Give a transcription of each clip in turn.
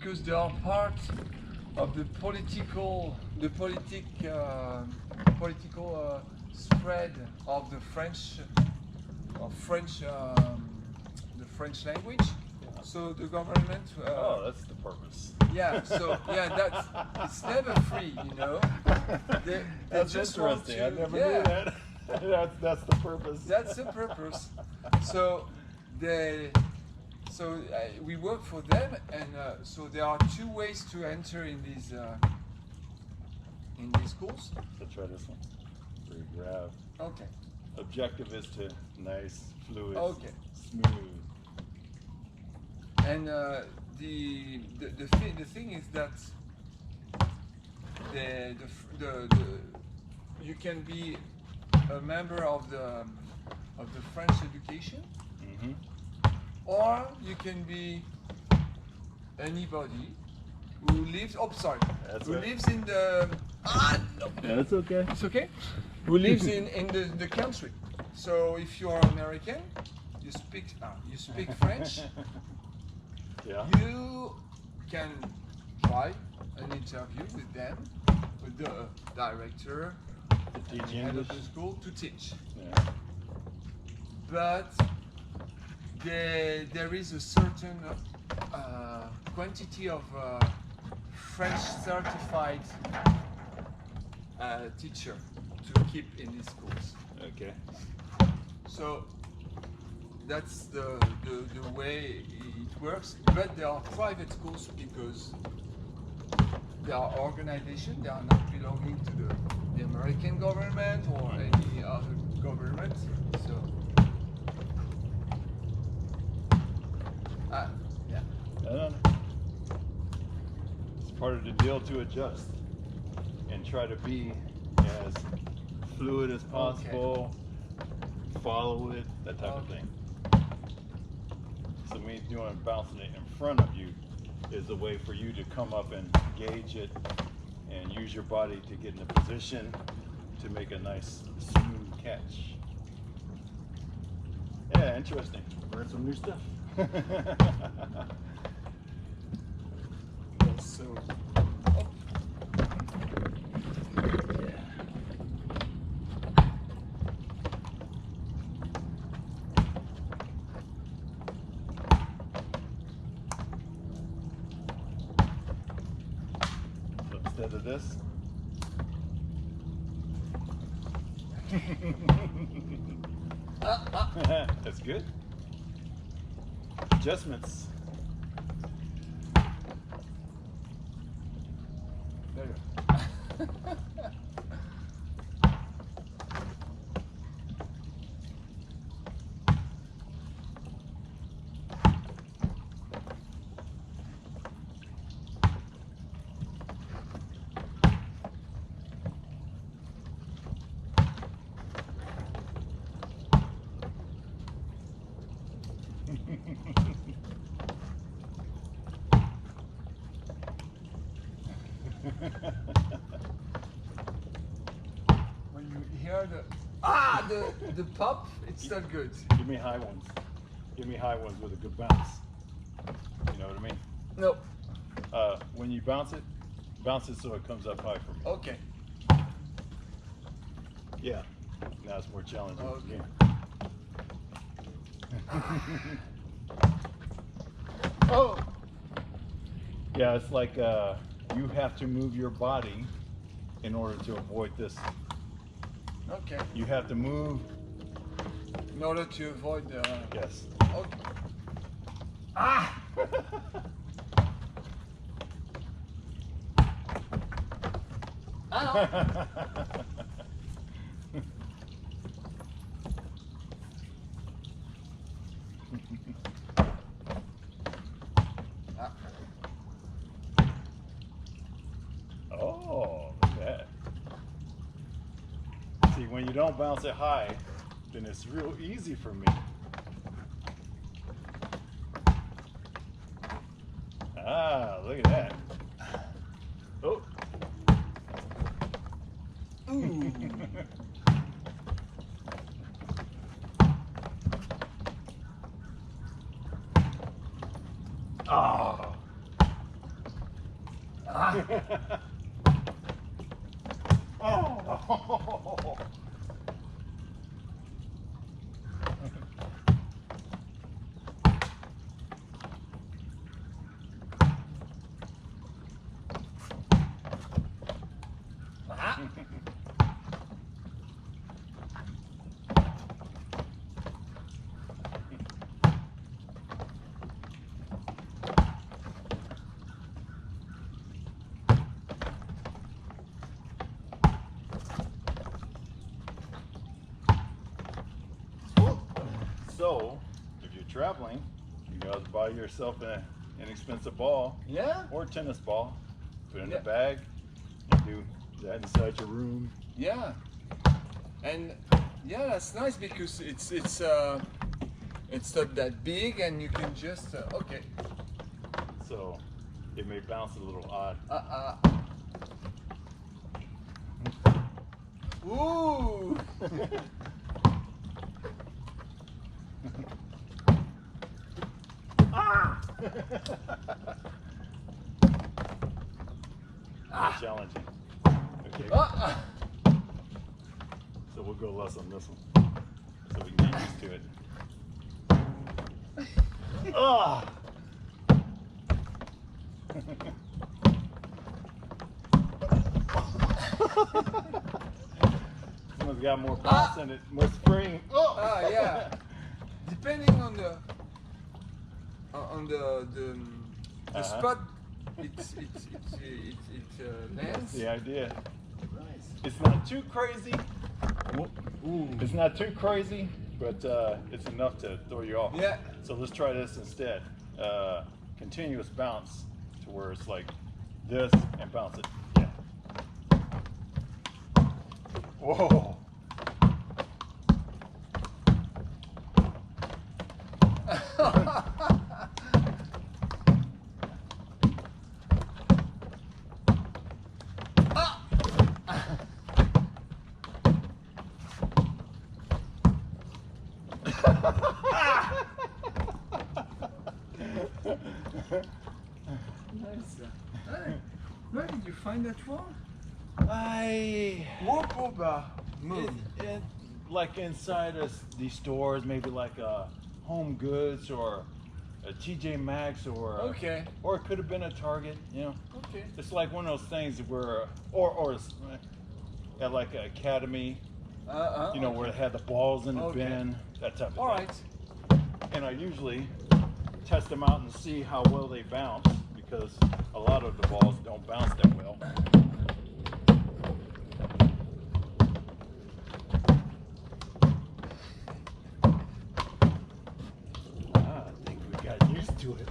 because they are part of the political spread of the French the French language. So the government. Oh, that's the purpose. Yeah. So yeah, it's never free, you know. They That's just want interesting. to, I never knew that. That's the purpose. That's the purpose. So we work for them, and so there are two ways to enter in these schools. Let's try this one. Where you grab. Okay. Objective is to nice, fluid, smooth. And the thing is that you can be a member of the French education, or you can be anybody who lives. Oh, sorry. Who lives in the. No. Yeah, that's okay. It's okay. Who lives in the country. So if you're American, you speak French. Yeah. You can try an interview with them, with the director, To teach head English. of the school, to teach. Yeah. But there is a certain quantity of French certified teacher to keep in these schools. Okay. So that's the way it works. But there are private schools because they are organizations. They are not belonging to the American government or any other government. So yeah. It's part of the deal to adjust and try to be as fluid as possible, follow it, that type of thing. So me bouncing it in front of you is a way for you to come up and gauge it and use your body to get in a position to make a nice smooth catch. Yeah, interesting. Learn some new stuff. So instead of this. That's good. Adjustments. there you go. When you hear the pop, it's not good. Give me high ones. Give me high ones with a good bounce. You know what I mean? No. When you bounce it so it comes up high for me. Okay. Yeah. Now it's more challenging. Okay. Oh. Yeah, it's like you have to move your body in order to avoid this. Okay. You have to move. In order to avoid the. Yes. Okay. Ah. Oh, look at that. See, when you don't bounce it high, then it's real easy for me. Ah, look at that. Oh. Ooh. Oh. Oh. So, if you're traveling, you gotta buy yourself an inexpensive ball, Yeah. or tennis ball, put it in Yeah. a bag, and do that inside your room. Yeah. And yeah, that's nice because it's not that big and you can just okay. So it may bounce a little odd. Ooh. Ah! Challenging. Okay. So we'll go less on this one, so we can get used to it. Ah! Someone's got more bounce in it, more spring. Oh! Yeah. Depending on the spot, it lands. That's the idea. Nice. It's not too crazy. It's not too crazy, but it's enough to throw you off. Yeah. So let's try this instead. Continuous bounce to where it's like this and bounce it. Yeah. Whoa. Nice. Hey, where did you find that one? Like inside these stores, maybe like Home Goods or a TJ Maxx or Okay. or it could have been a Target. You know, Okay. it's like one of those things where or at like an Academy. You know, where it had the balls in the bin, that type of thing. All right. And I usually test them out and see how well they bounce, because a lot of the balls don't bounce that well. I think we got used to it.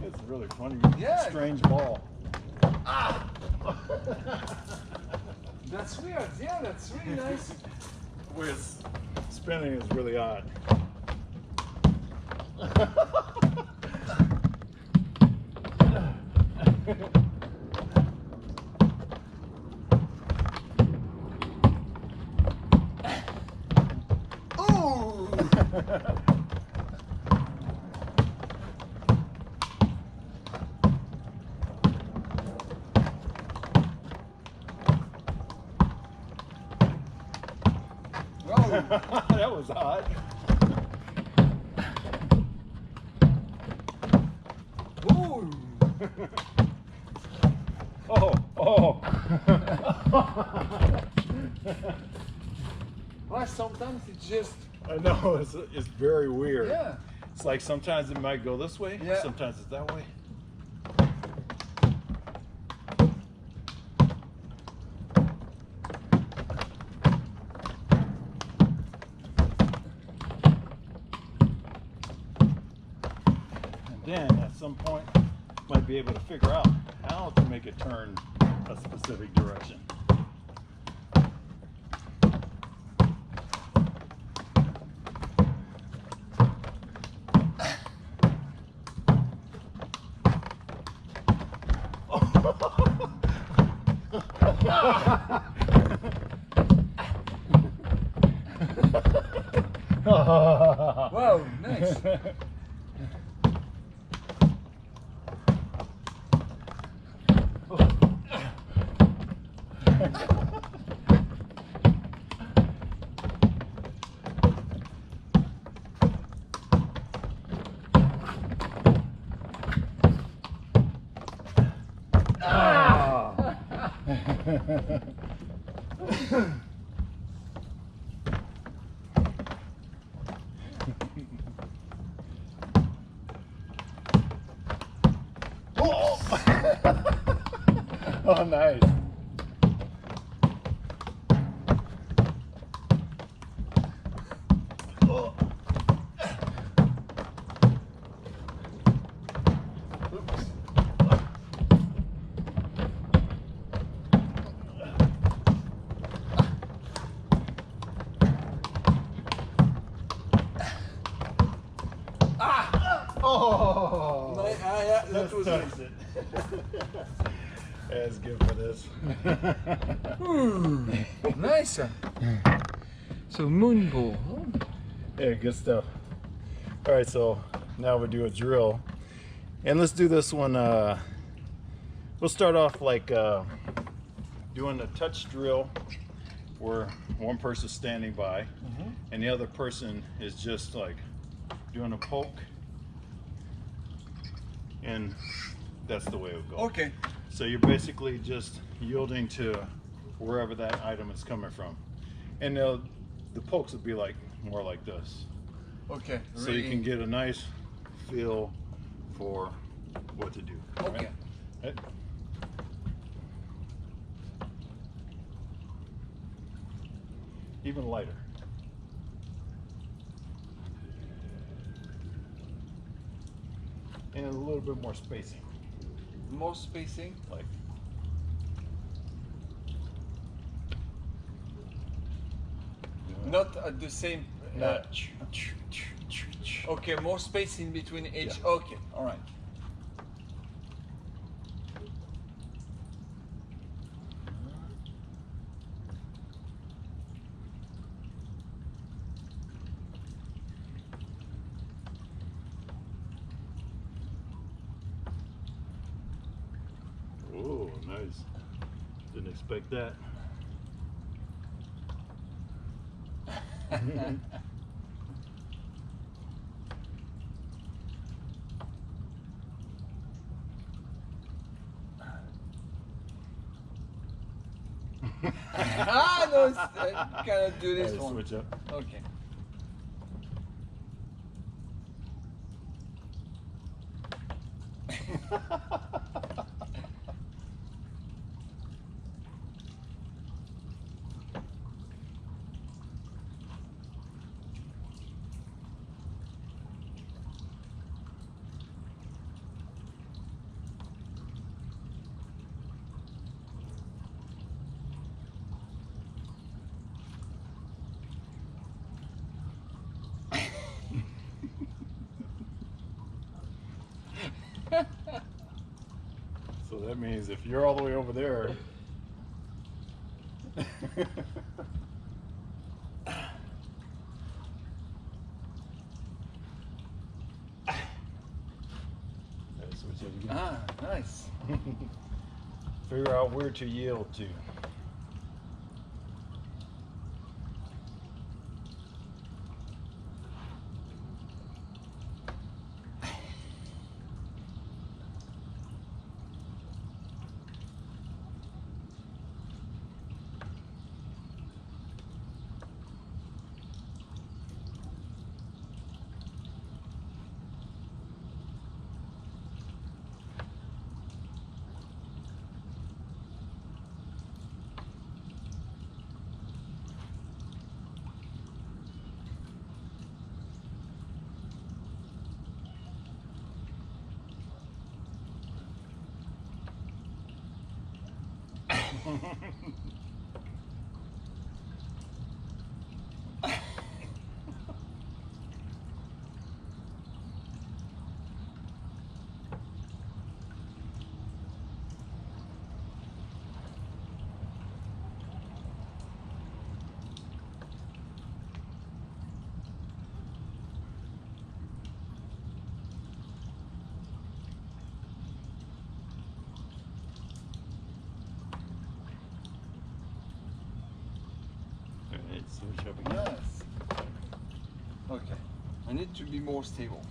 It's really funny. Yeah. Strange ball. That's weird. Yeah, that's really nice. With spinning is really odd. Ooh. That was odd. Ooh. Oh. Well, sometimes it's just. I know, it's very weird. Yeah. It's like sometimes it might go this way, Yeah. sometimes it's that way. And then at some point, might be able to figure out how to make it turn a specific direction. Wow, nice. Oh, nice. Oh. Oops. Oh! Yeah, that was touched nice. it. That's good for this. Nice. So moon ball. Yeah, good stuff. All right, so now we do a drill, and let's do this one. We'll start off like doing a touch drill, where one person's standing by, and the other person is just like doing a poke, and that's the way it would go. Okay. So you're basically just yielding to wherever that item is coming from, and the pokes would be like more like this. Okay. So you can get a nice feel for what to do. Okay. Right? Even lighter. And a little bit more spacing. More spacing. Like. Not at the same. Not. Okay, more space in between each. Yeah. Okay, all right. Oh, nice. Didn't expect that. No, cannot do this one. Switch up. Okay. So that means if you're all the way over there, switch up again. Ah, nice. Figure out where to yield to. Alright, switch up again. Yes. Okay. I need to be more stable.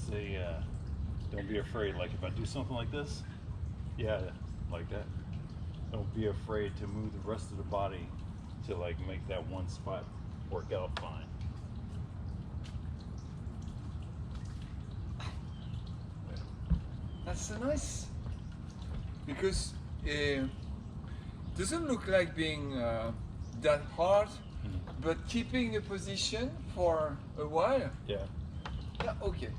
say, don't be afraid. Like if I do something like this, yeah, like that. Don't be afraid to move the rest of the body to like make that one spot work out fine. That's nice because doesn't look like being that hard, but keeping a position for a while. Yeah. Yeah. Okay.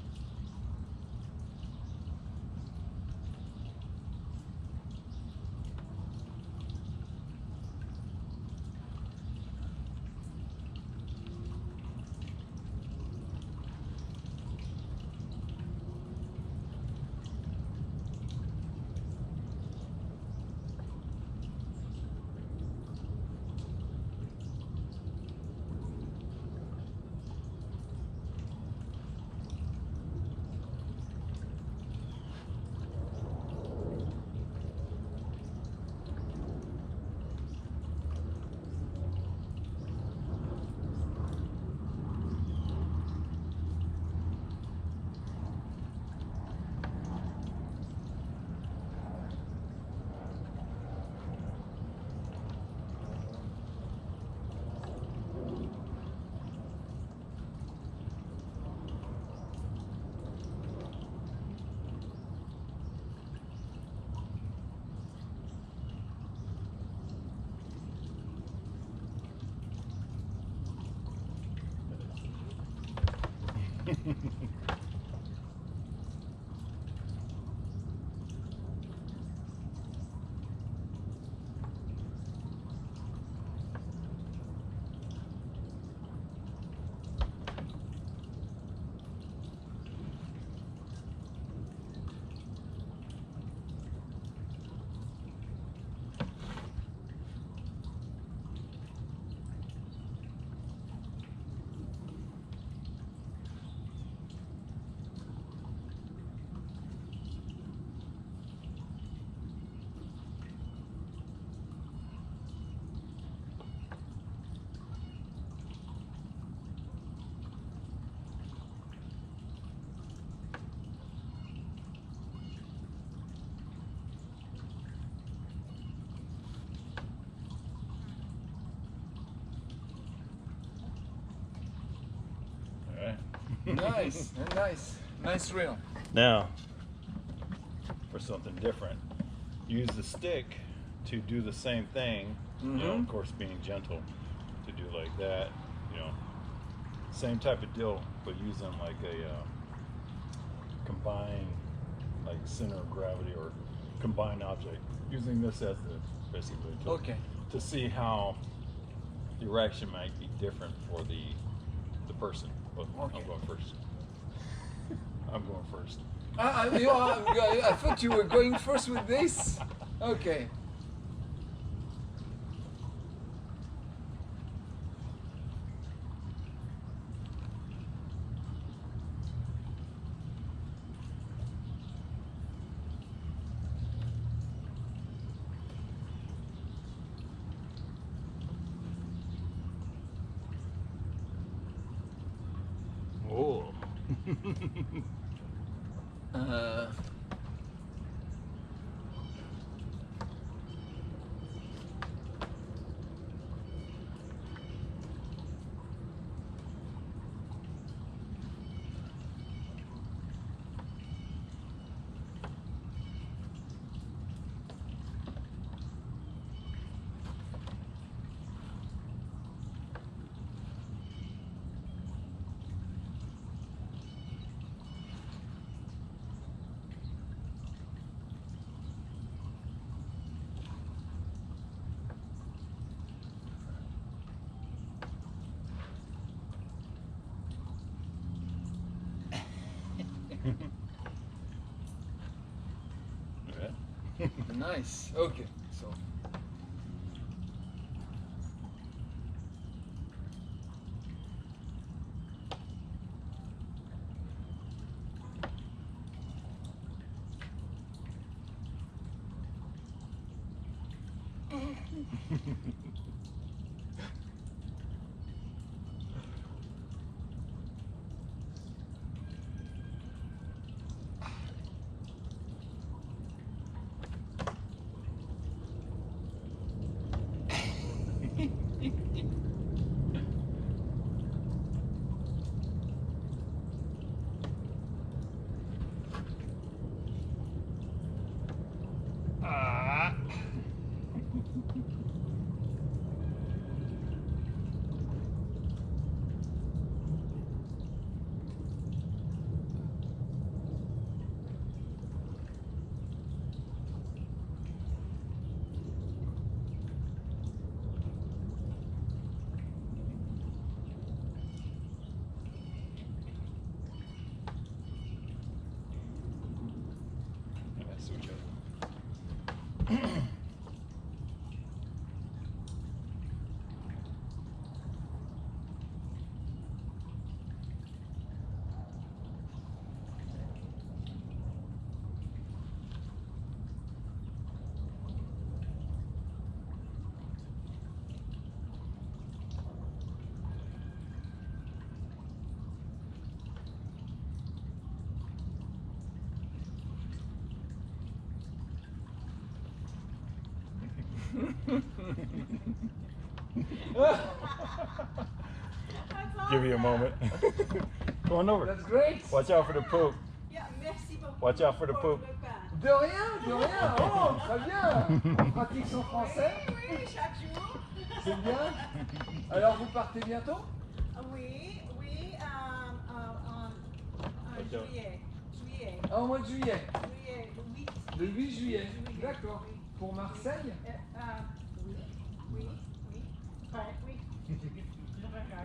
Nice, nice reel. Now, for something different, use the stick to do the same thing. You know, of course, being gentle to do like that. You know, same type of deal, but using like a combined, like center of gravity or combined object. Using this as the basically to see how the reaction might be different for the person. But I'm going first. I'm going first. I thought you were going first with this. Okay. Oh. Nice. Okay. So. Give you a moment. Go on over. That's great. Watch out for the poop. Yeah, merci beaucoup. Watch out for the pour poop. le pain. De rien, de rien. Oh, très bien. On pratique son français. Oui, chaque jour. C'est bien. Alors, vous partez bientôt? Oui, en Watch out. juillet. Juillet. Ah, au mois de juillet. Juillet, le 8. Le 8 juillet. Juillet. D'accord. Oui. Pour Marseille? Oui, oui, oui. Ouais, oui.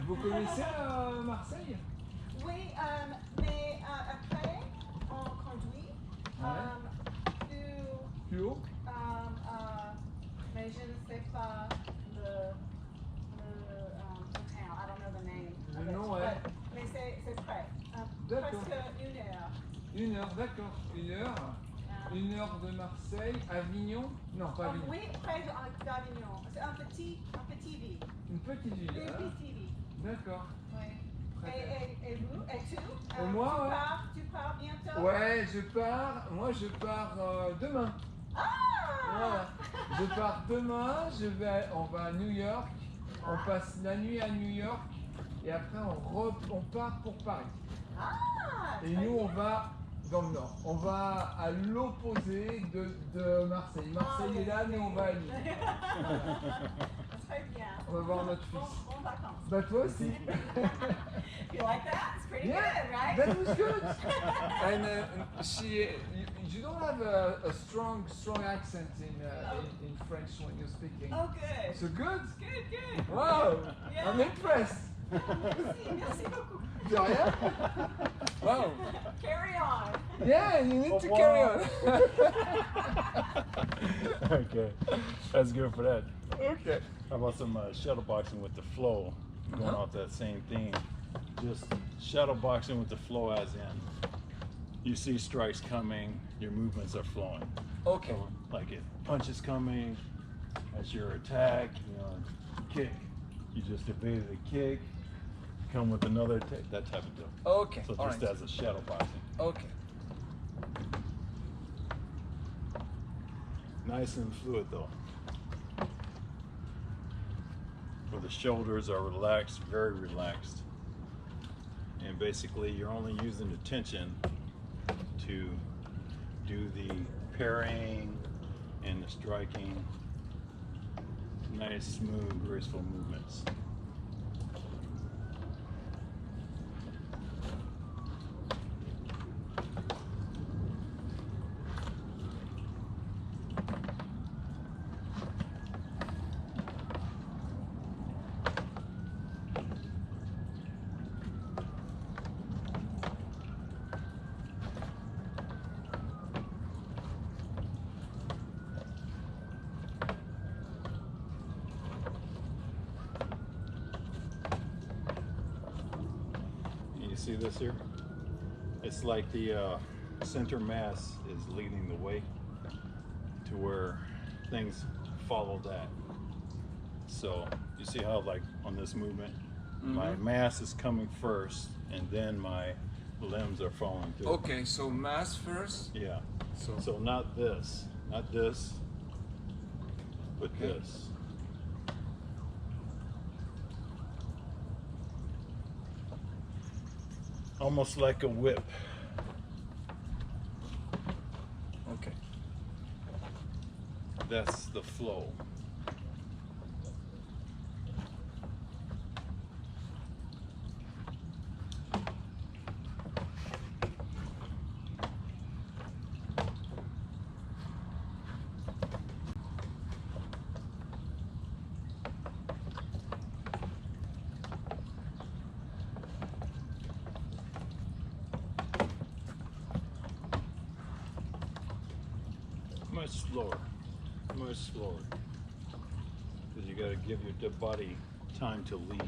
Vous connaissez Marseille? Oui, mais après, on conduit Plus haut? mais je ne sais pas le town. I don't know the name. Le of it, nom, ouais. but- Mais c'est près. D'accord. Presque 1 heure. 1 heure, d'accord. 1 heure. 1 heure de Marseille. Avignon? Non, pas Avignon. Oui, près d'Avignon. C'est un petit ville. Une petite ville. Une hein? petite ville. D'accord. Oui. Très bien. Et vous? Et tu? Et moi, ouais. Tu pars bientôt? Ouais, je pars. Moi, je pars demain. Ah! Voilà. Je pars demain. On va à New York. On passe la nuit à New York. Et après, on part pour Paris. Ah! Et nous, on va dans le nord. On va à l'opposé de Marseille. Marseille est là, mais on va à Lille. Très bien. On va voir notre Bon fils. vacances. Bah toi aussi. You like that? It's pretty Yeah, good, right? that was good. And you don't have a strong accent in French when you're speaking. Oh, good. So good. Good. Wow, Yeah. I'm impressed. Merci beaucoup. De rien. Wow. Carry on. Yeah, you need to carry on. Okay, that's good for that. Okay. How about some shuttle boxing with the flow? Going Uh-huh. off that same theme. Just shuttle boxing with the flow, as in you see strikes coming, your movements are flowing. Okay. So, like it punches coming, as your attack, kick. You just evaded a kick, come with another attack, that type of deal. Okay. So All just right. as a shadow boxing. Okay. Nice and fluid though. Where the shoulders are relaxed, very relaxed. And basically you're only using the tension to do the parrying and the striking. Nice, smooth, graceful movements. You see this here? It's like the center mass is leading the way to where things follow that. So you see how, like on this movement, my mass is coming first and then my limbs are following through. Okay, so mass first. Yeah. So, So not this, but Okay. this. Almost like a whip. okay. That's the flow. Much slower, much slower. Because you got to give your body time to lead.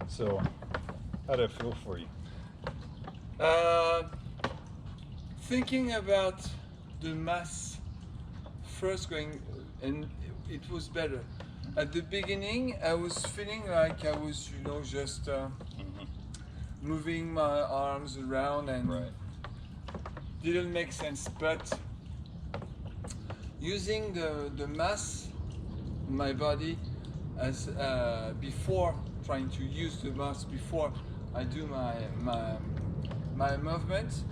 So, how did it feel for you? Thinking about the mass first going, and it was better. At the beginning, I was feeling like I was, just moving my arms around and Right. didn't make sense. But using the mass in my body as before, trying to use the mass before I do my movement,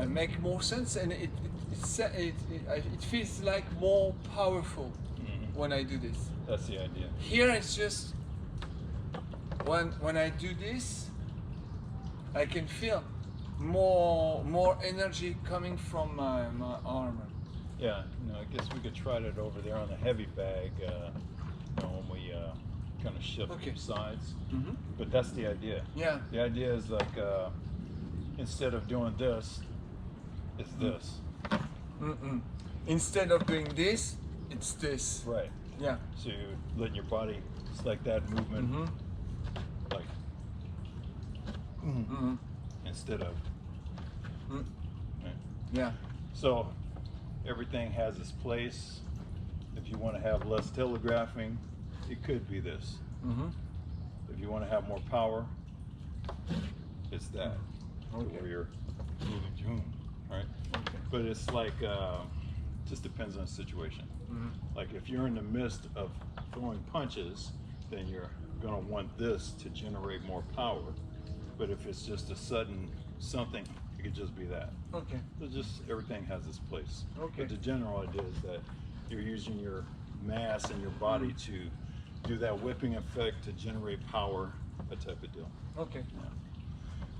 make more sense, and it feels like more powerful when I do this. That's the idea. Here it's just when I do this, I can feel more energy coming from my arm. Yeah, I guess we could try that over there on the heavy bag, when we kind of shift Okay. sides. Mm-hmm. But that's the idea. Yeah. The idea is like, instead of doing this, it's this. Instead of doing this, it's this. Right. Yeah. So you're letting your body, it's like that movement, like, instead of. Right. Yeah. So everything has its place. If you want to have less telegraphing, it could be this. If you want to have more power, it's that. Okay. Where you're moving, right? Okay. But it's like, just depends on the situation. Like if you're in the midst of throwing punches, then you're gonna want this to generate more power. But if it's just a sudden something, it could just be that. Okay. So just everything has its place. Okay. But the general idea is that you're using your mass and your body to do that whipping effect to generate power, that type of deal. Okay. Yeah.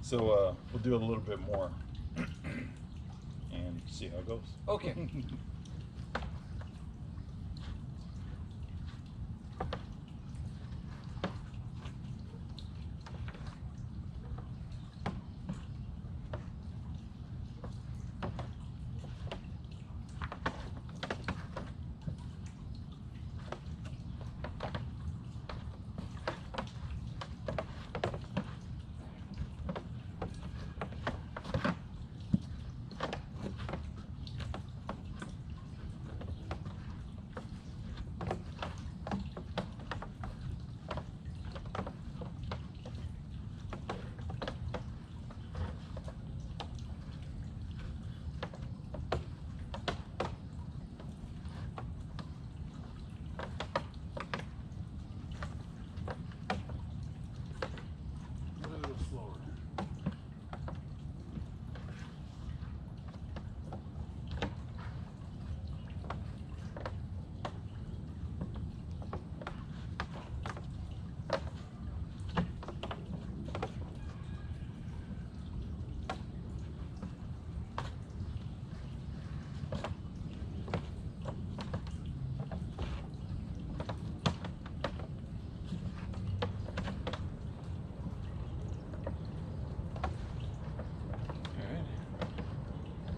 So we'll do a little bit more and see how it goes. Okay.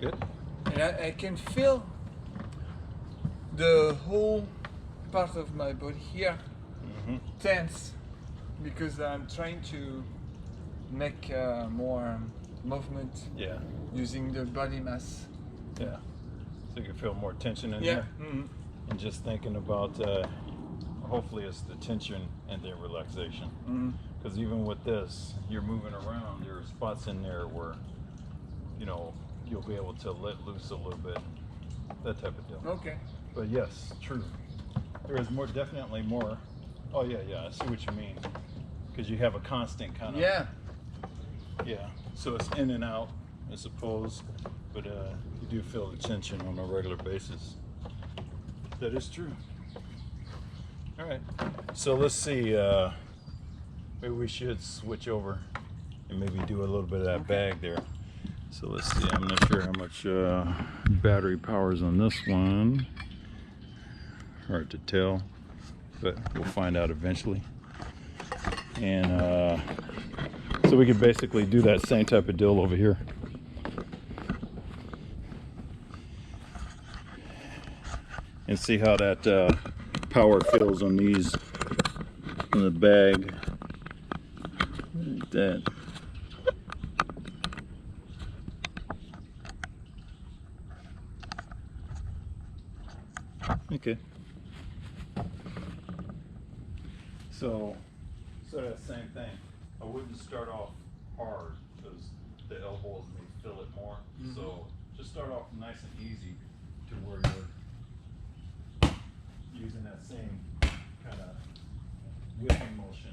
Good. And I can feel the whole part of my body here tense because I'm trying to make more movement Yeah. using the body mass. Yeah. So you can feel more tension in Yeah. there. And just thinking about, hopefully it's the tension and the relaxation. Because even with this, you're moving around, there are spots in there where, you'll be able to let loose a little bit, that type of deal. Okay. But yes, true. There is definitely more. Oh yeah, I see what you mean. Because you have a constant kind of. Yeah. Yeah. So it's in and out, I suppose, but you do feel the tension on a regular basis. That is true. All right. So let's see. Maybe we should switch over and maybe do a little bit of that bag there. So let's see. I'm not sure how much battery power is on this one. Hard to tell, but we'll find out eventually. And so we could basically do that same type of deal over here. And see how that power feels on these on the bag. Like that. Okay. So that same thing. I wouldn't start off hard because the elbows may fill it more. Mhm. So just start off nice and easy to where you're using that same kind of whipping motion.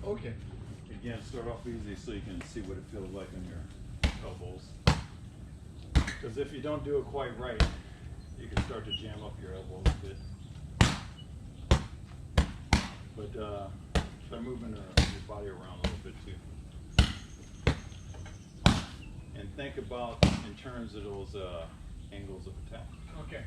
Okay. Again, start off easy so you can see what it feels like on your elbows. Because if you don't do it quite right, you can start to jam up your elbows a bit. But start moving your body around a little bit too. And think about in terms of those angles of attack. Okay.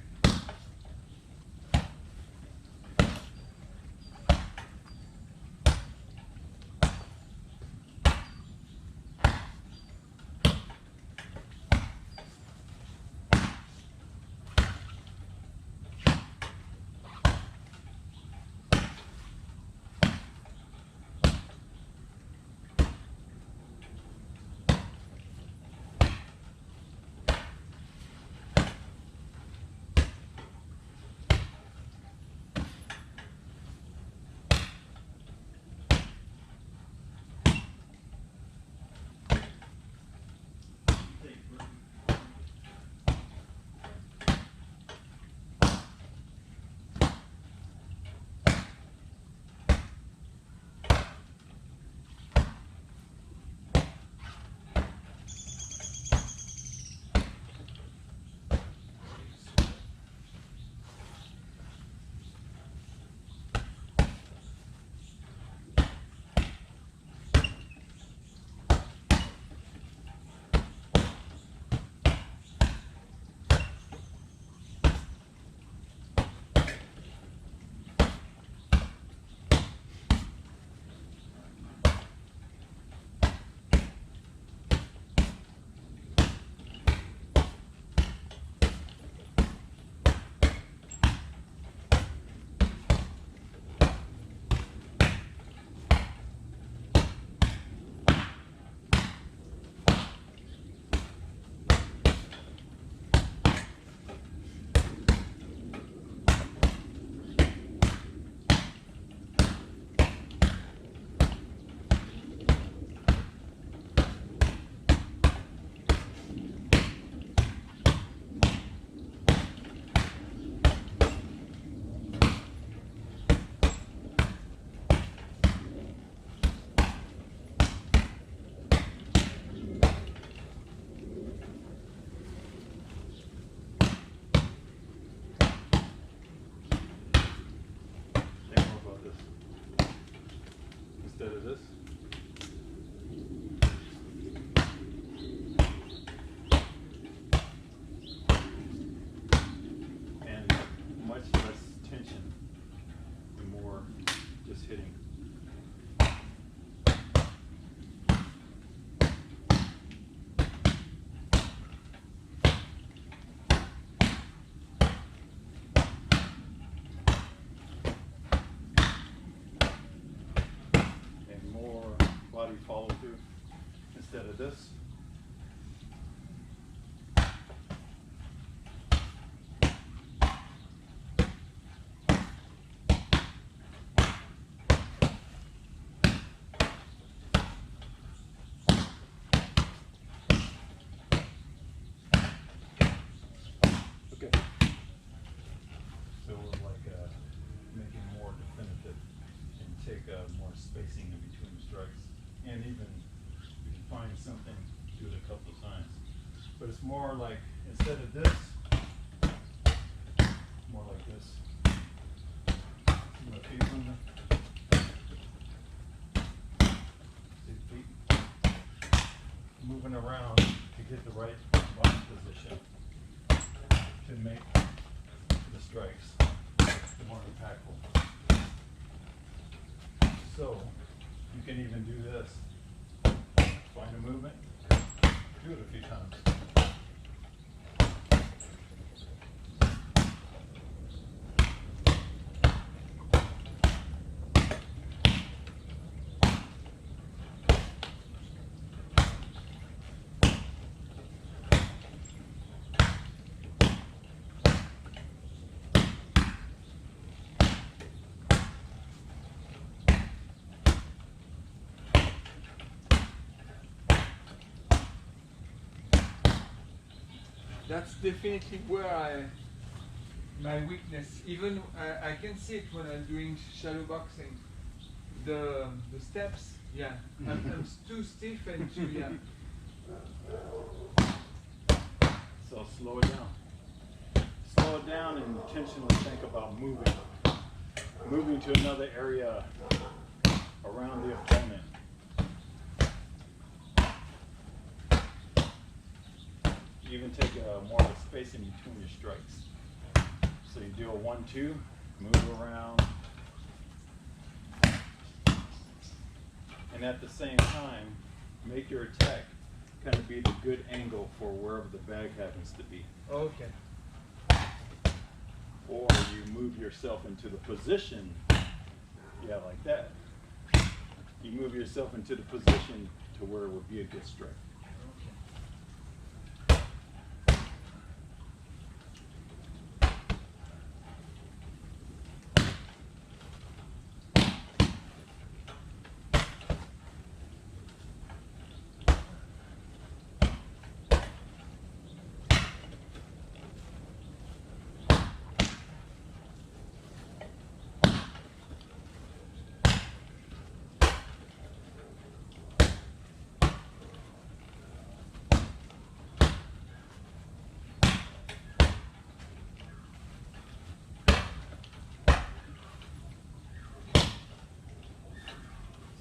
Think more about this. Instead of this. And much less tension and more just hitting. And more body follow through instead of this. Okay. So we're like making more definitive and take more spacing in between strikes. And even if you find something, do it a couple of times. but it's more like, instead of this, more like this. See my feet moving? See feet moving around to get the right body position to make the strikes more impactful. So you can even do this. Find a movement, do it a few times. That's definitely where my weakness. Even I can see it when I'm doing shadow boxing. The steps, yeah. I'm too stiff and too yeah. So slow it down. Slow it down and intentionally think about moving. Moving to another area around the opponent. You even take more of a space in between your strikes. So you do a 1-2, move around. And at the same time, make your attack kind of be the good angle for wherever the bag happens to be. Okay. Or you move yourself into the position, yeah, like that. You move yourself into the position to where it would be a good strike.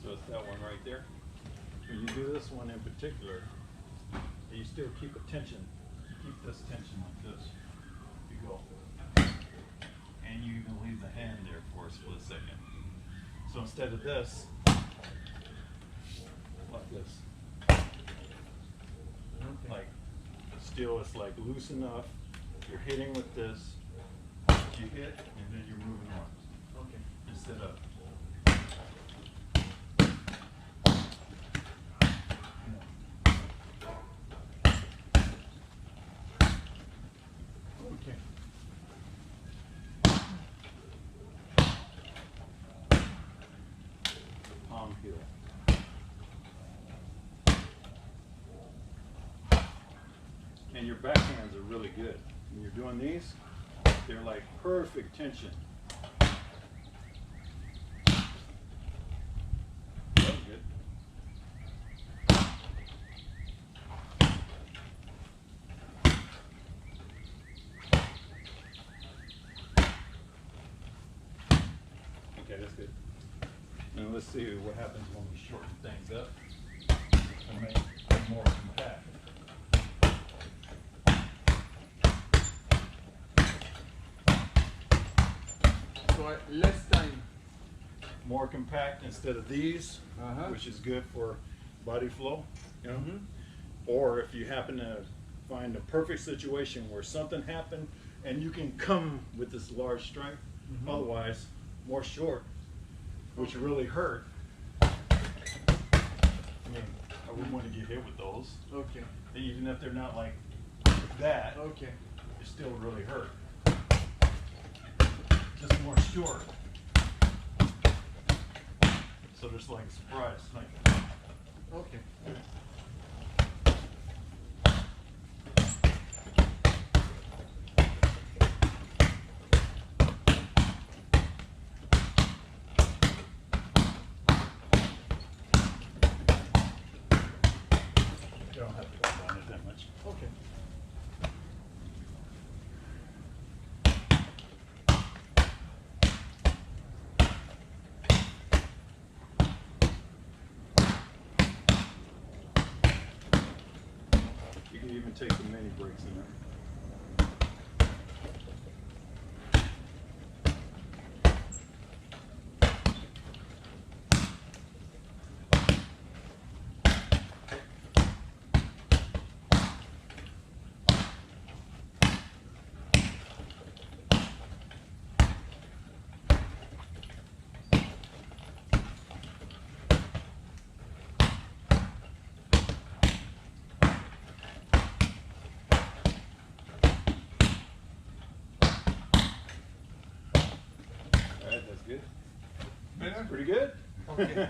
So it's that one right there. When you do this one in particular, you still keep a tension. Keep this tension like this. You go. And you even leave the hand there for a split second. So instead of this, like this. Okay. Like, still it's like loose enough. You're hitting with this. You hit, and then you're moving on. Okay. Instead of Okay. palm heel. And your backhands are really good. When you're doing these, they're like perfect tension. That was good. Okay, that's good. Now let's see what happens when we shorten things up and make it more compact. So less time. More compact instead of these, which is good for body flow. You know? Or if you happen to find a perfect situation where something happened and you can come with this large strike, otherwise more short, which really hurt. I mean, I wouldn't want to get hit with those. Okay. Even if they're not like that, Okay. it still really hurt. Just more short. So there's like surprise, like Okay. you don't have to go down it that much. Okay. can take some mini breaks in there. That's good. Better? Pretty good. Okay.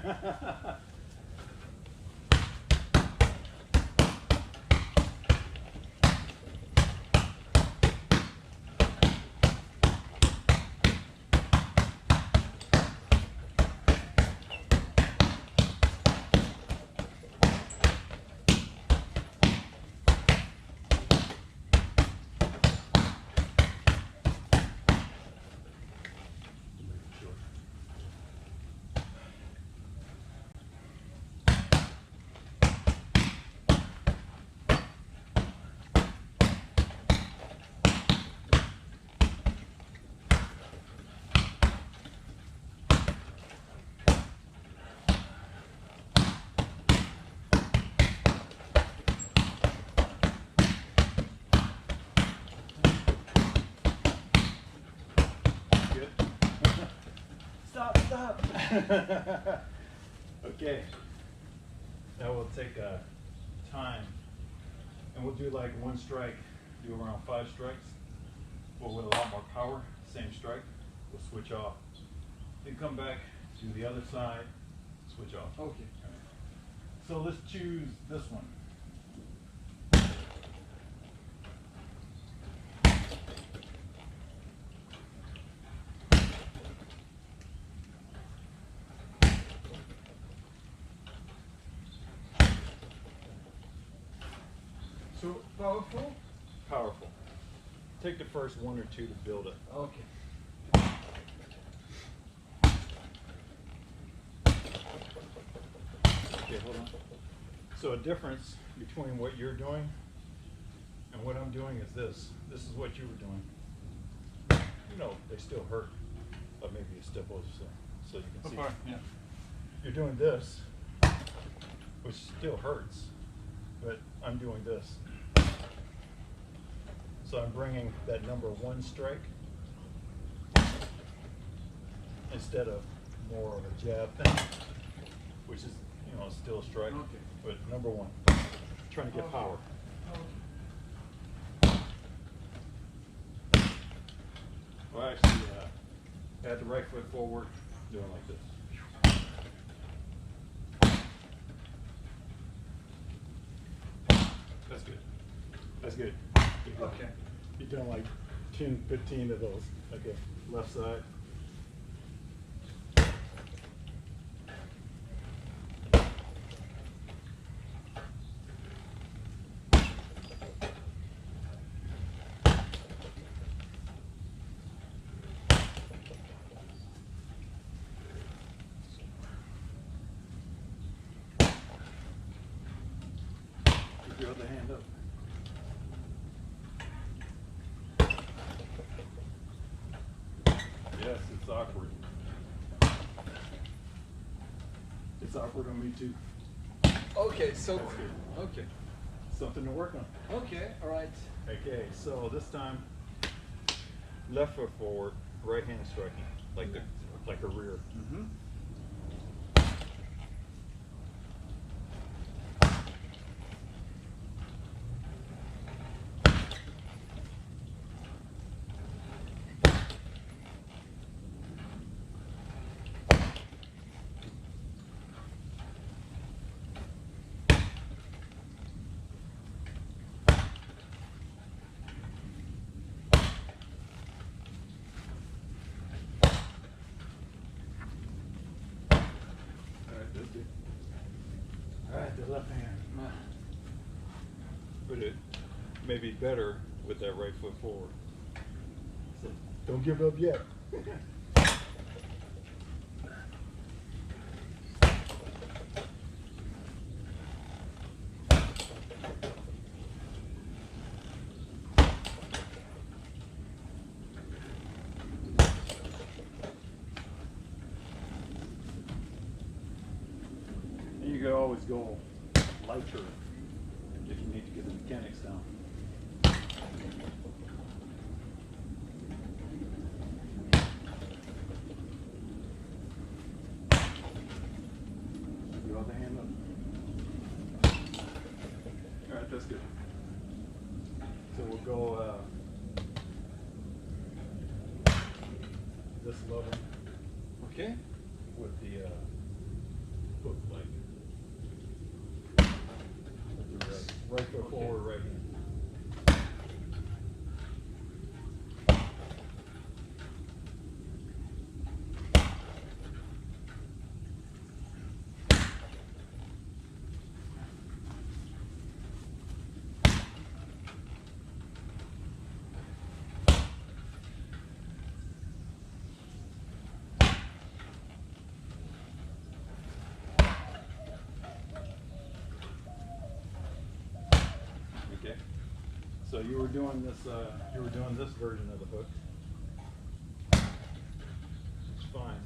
Good. Stop, stop. Okay. Now we'll take a time and we'll do like one strike, do around 5 strikes, but with a lot more power, same strike, we'll switch off. Then come back to the other side, switch off. Okay. All right. So let's choose this one. So powerful? Powerful. Take the first 1 or 2 to build it. Okay. Okay, hold on. So a difference between what you're doing and what I'm doing is this. This is what you were doing. You know, they still hurt, but maybe you step over so you can see. Okay, yeah. You're doing this, which still hurts, but I'm doing this. So I'm bringing that number 1 strike instead of more of a jab thing, which is, you know, still a strike, Okay. but number 1. Trying to get power. Well, actually, add the right foot forward, doing like this. That's good. That's good. Good, good. Okay. You've done like 10, 15 of those. Okay, left side. Keep your other hand up. Yes, it's awkward. It's awkward on me too. Okay, so That's good. okay. Something to work on. Okay, all right. Okay, so this time, left foot forward, right hand striking, like a rear. Mm-hmm. That's good. All right, the left hand. But it may be better with that right foot forward. So don't give up yet. could always go lighter if you need to get the mechanics down. Your other hand up. All right, that's good. So we'll go this level Okay. with the hook leg. With the right foot Okay. forward, right hand. Okay. So you were doing this. You were doing this version of the hook. It's fine.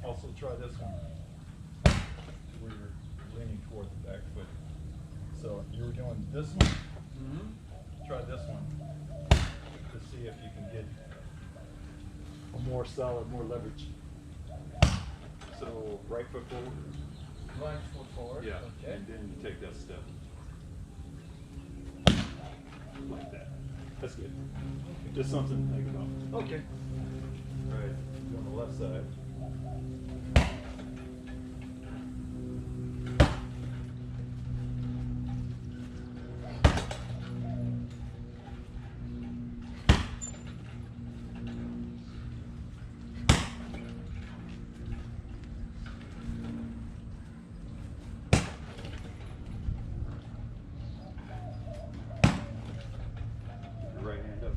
Also try this one, where you're leaning toward the back foot. So you were doing this one. Mm-hmm. Try this one to see if you can get a more solid, more leverage. So right foot forward. Right foot forward. Yeah. Okay. And then you take that step. Like that. That's good. Just something to think about. Okay. All right. On the left side. Your right hand up.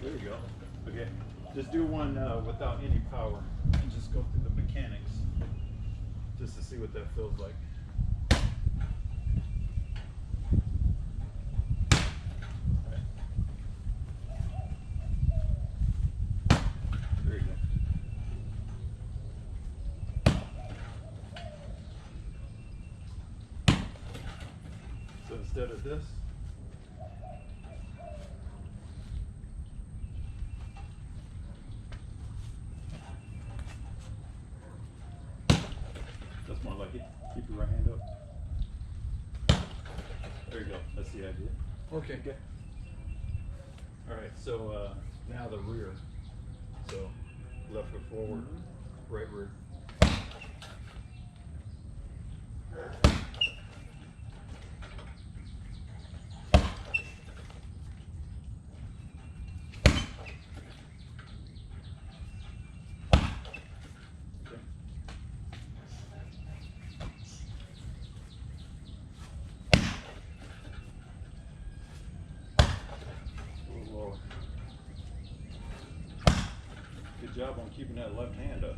There you go. Okay. Just do one without any power and just go through the mechanics just to see what that feels like. Okay. There you go. So instead of this, that's more like it. Keep your right hand up. There you go. That's the idea. Okay. Okay. All right. So now the rear. So left foot forward, right rear. Okay. A little lower. Good job on keeping that left hand up.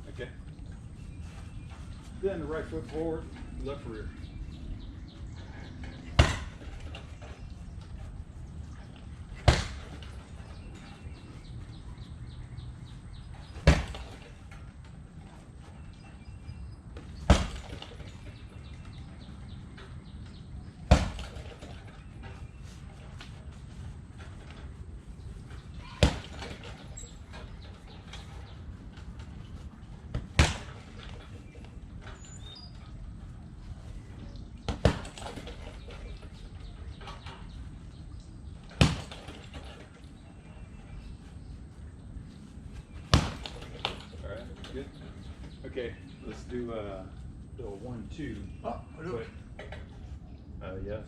Okay. Then the right foot forward, left rear. Good. Okay, let's do the 1-2. Oh, look. Yes.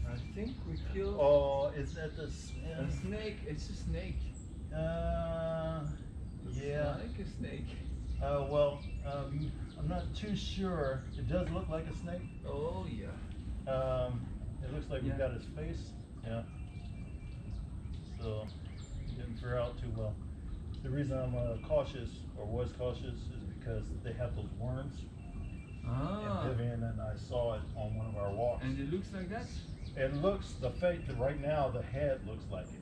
I think we killed Oh, is that the a snake. It's a snake. It's yeah. like a snake. Well, I'm not too sure. It does look like a snake. Oh yeah. It looks like Yeah. we've got his face. Yeah. So it didn't fare out too well. The reason I'm cautious, or was cautious, is because they have those worms. Ah. in Vivian, and I saw it on one of our walks. And it looks like that? It looks, the face, right now, the head looks like it.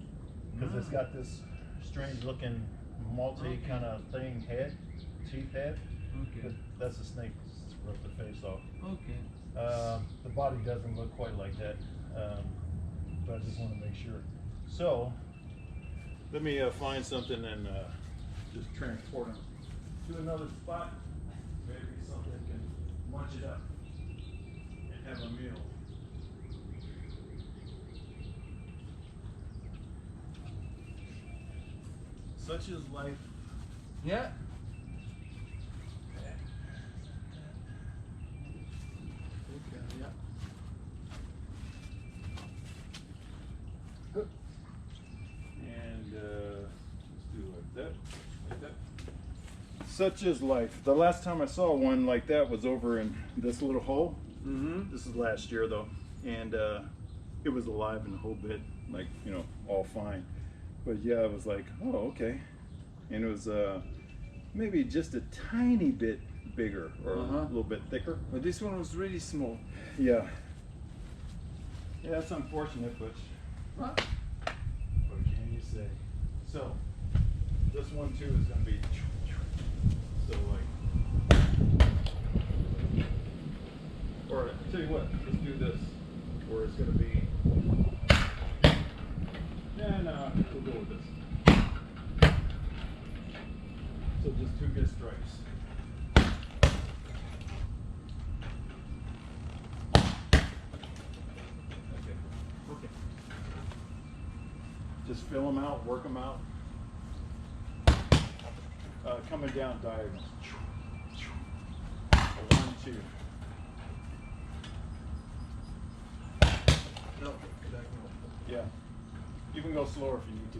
Because it's got this strange looking multi kind of thing head, teeth head. Okay. But that's a snake ripped the face off. Okay. The body doesn't look quite like that, but I just want to make sure. So, let me find something and just transport him to another spot. Maybe something can munch it up and have a meal. Such is life. Yeah. Okay, yeah. And let's do like that, like that. Such is life. The last time I saw one like that was over in this little hole. Mm-hmm. This is last year though, and it was alive in the whole bit, like, you know, all fine. But yeah, it was like, oh, okay. And it was maybe just a tiny bit bigger or a little bit thicker. But this one was really small. Yeah. Yeah, that's unfortunate, but Huh? what can you say? So, this one too is going to be, so like, or I'll tell you what, let's do this, where it's going to be, yeah, no, we'll go with this. So just 2 good strikes. Okay. Just fill them out, work them out. Coming down diagonal. 1, 2. No. Yeah. You can go slower if you need to.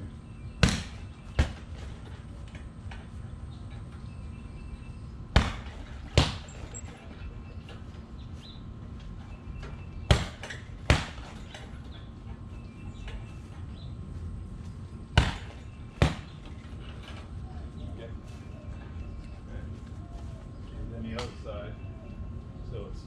The other side, so it's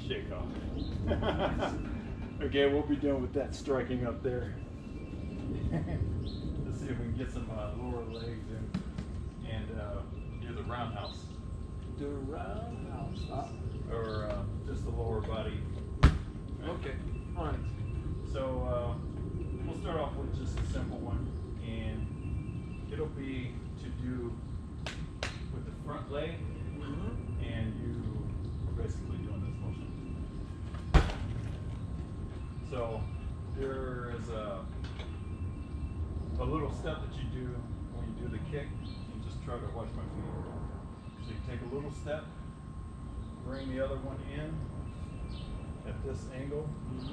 shake off. Okay, we'll be done with that striking up there. Let's see if we can get some lower legs in and near the roundhouse. The roundhouse. Or just the lower body. Okay. All right. So we'll start off with just a simple one, and it'll be to do with the front leg, and you basically doing this motion. So there is a little step that you do when you do the kick. You just try to watch my feet. So you take a little step, bring the other one in at this angle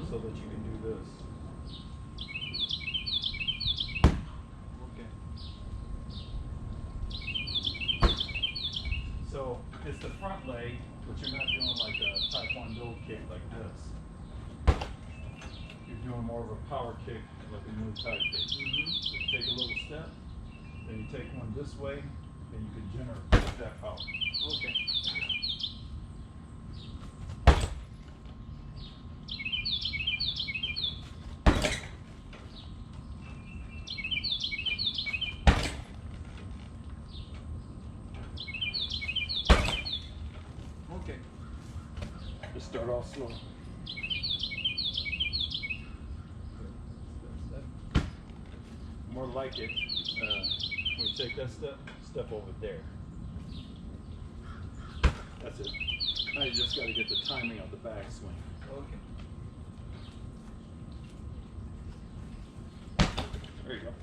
so that you can do this. Okay. So it's the front leg, but you're not doing like a taekwondo kick like this. You're doing more of a power kick, like a Muay Thai kick. So you take a little step, then you take one this way, then you can generate that power. Okay. Okay. Just start off slow. More like it, when you take that step, step over there. That's it. Now you just got to get the timing of the back swing. Okay. There you go.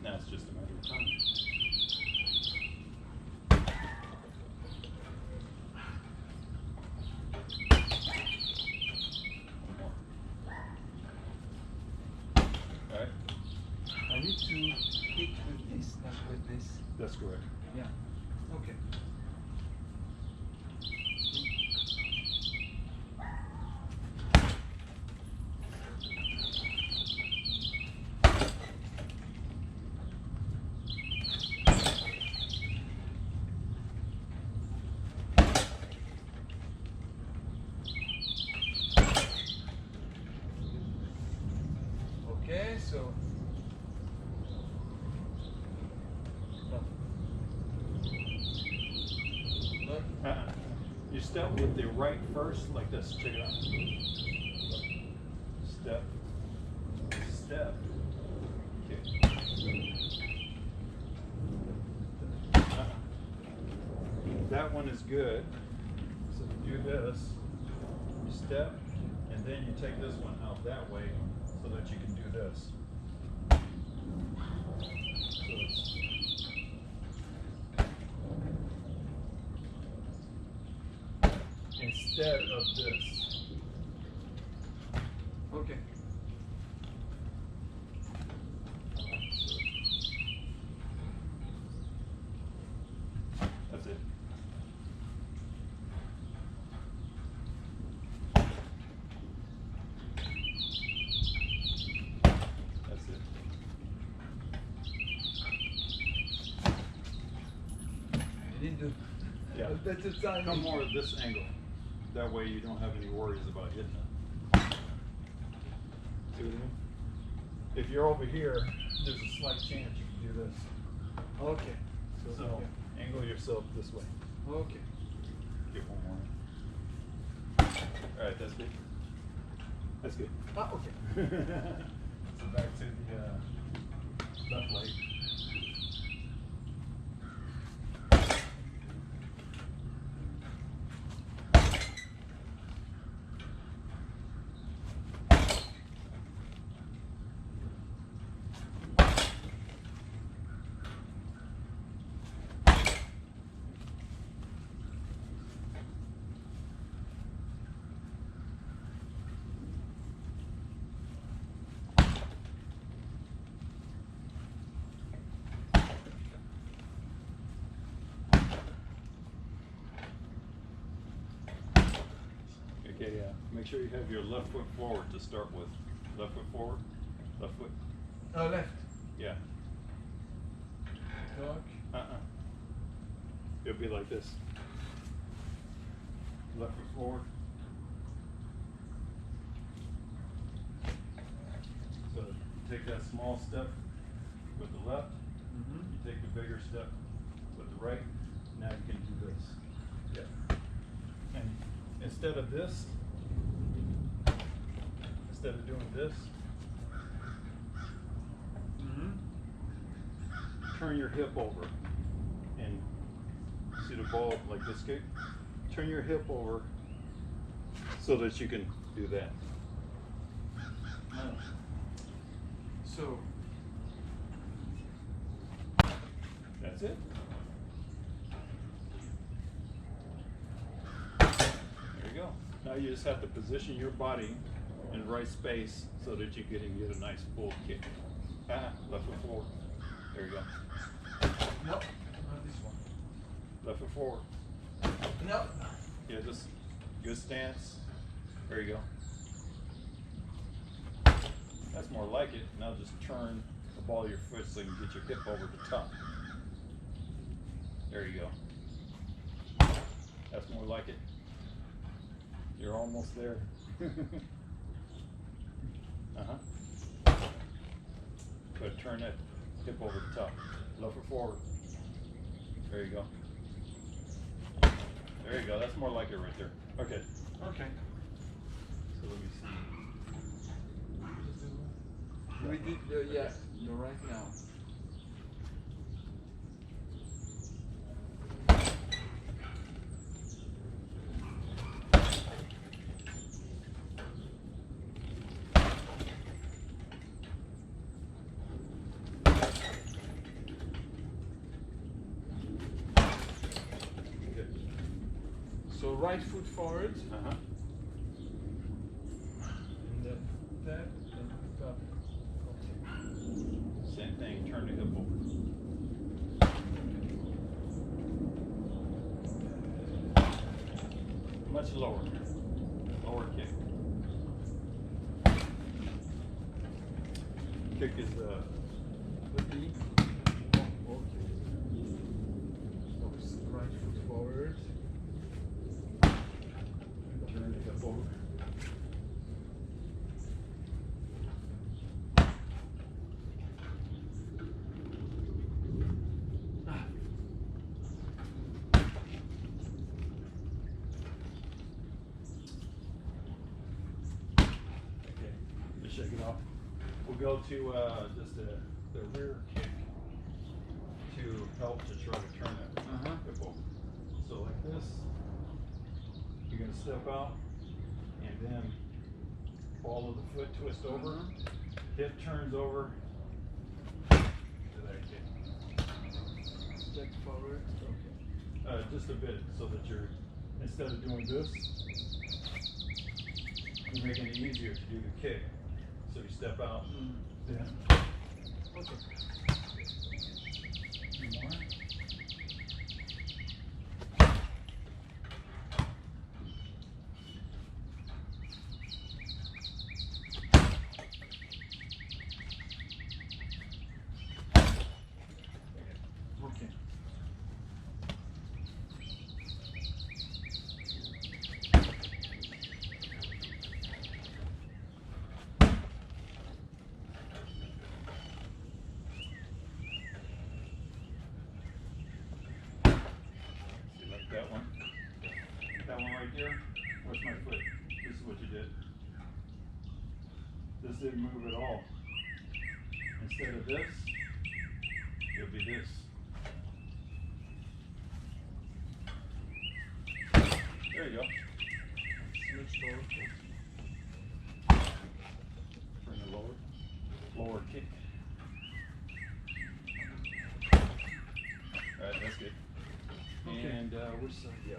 Now it's just a matter of time. with this. That's correct. Yeah. Okay. Okay, so look. You step with the right first, like this. Check it out. Step, step. Okay. That one is good. So you do this. You step, and then you take this one out that way, so that you can do this. So it's instead of this. Okay. That's it. That's it. You need to. Yeah. That's a time. Come more at this angle. That way you don't have any worries about hitting it. See what I mean? If you're over here, there's a slight chance you can do this. Okay. So angle yourself this way. Okay. Get one more. Alright, that's good. That's good. Ah, okay. So back to the left leg. Okay, yeah. Make sure you have your left foot forward to start with. Left foot forward. Left foot. Left. Yeah. Talk. It'll be like this. Left foot forward. So take that small step with the left. Mm-hmm. You take the bigger step with the right. Now you can do this. Yeah. And instead of this, instead of doing this, turn your hip over and see the ball like this kick? Turn your hip over so that you can do that. So That's it. There you go. Now you just have to position your body in the right space so that you can get a nice full kick. Left foot forward. There you go. nope, not this one. Left foot forward. Nope. Yeah, just good stance. There you go. That's more like it. Now just turn the ball of your foot so you can get your hip over the top. There you go. That's more like it. You're almost there. But turn that hip over the top. Left foot forward. There you go. There you go. That's more like it right there. Okay. Okay. So let me see. We did, yeah, the right now. So right foot forward, and then that, and top. Same thing. Turn the hip over. touch lower. Lower kick. Kick is the D. Oh, okay. So right foot forward. Turn the hip over. Okay, just shake it off. We'll go to just the rear kick to help to try to turn that hip over. So like this, you're gonna step out and then follow the foot twist over. Hip turns over to that kick. Step forward. Okay. Just a bit so that you're, instead of doing this, you're making it easier to do the kick. So you step out, then. Okay. One more. Okay. See, like that one. That one right there. Where's my foot? This is what you did. This didn't move at all. Instead of this, it'll be this. There you go. Switch forward. Bring the lower kick. Alright, that's good. Okay. And which side? Yeah.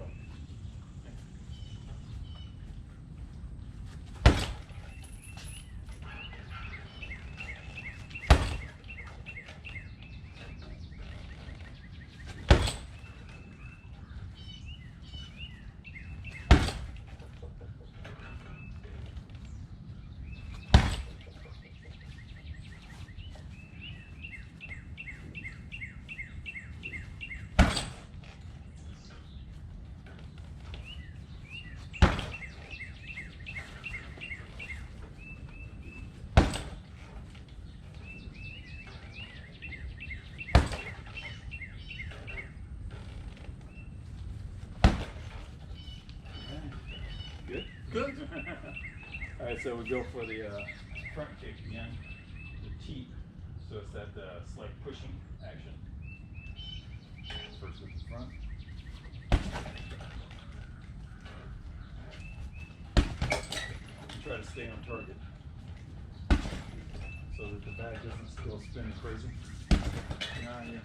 Good? Good. Alright, so we go for the front kick again, the T. So it's that slight pushing action. First with the front. Try to stay on target so that the bag doesn't still spin crazy. Yeah.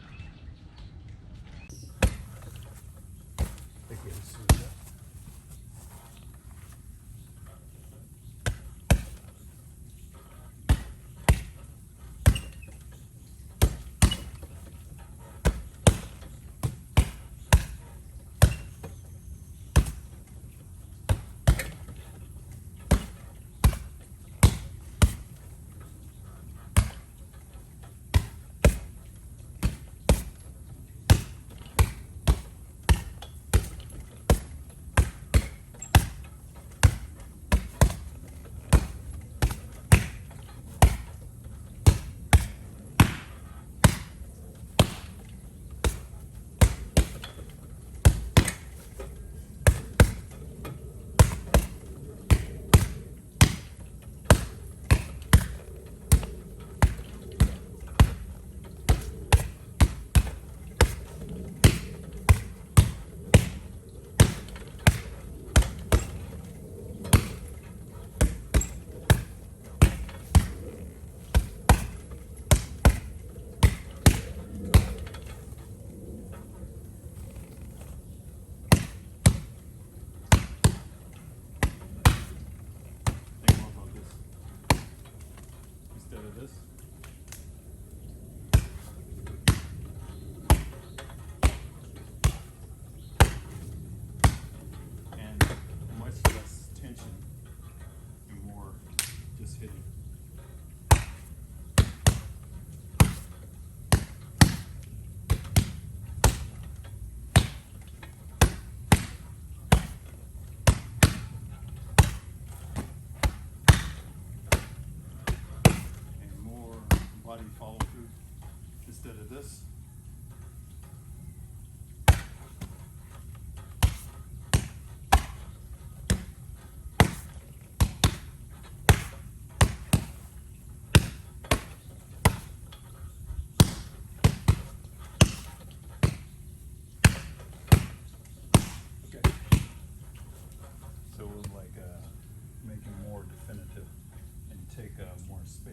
Okay, let's switch that.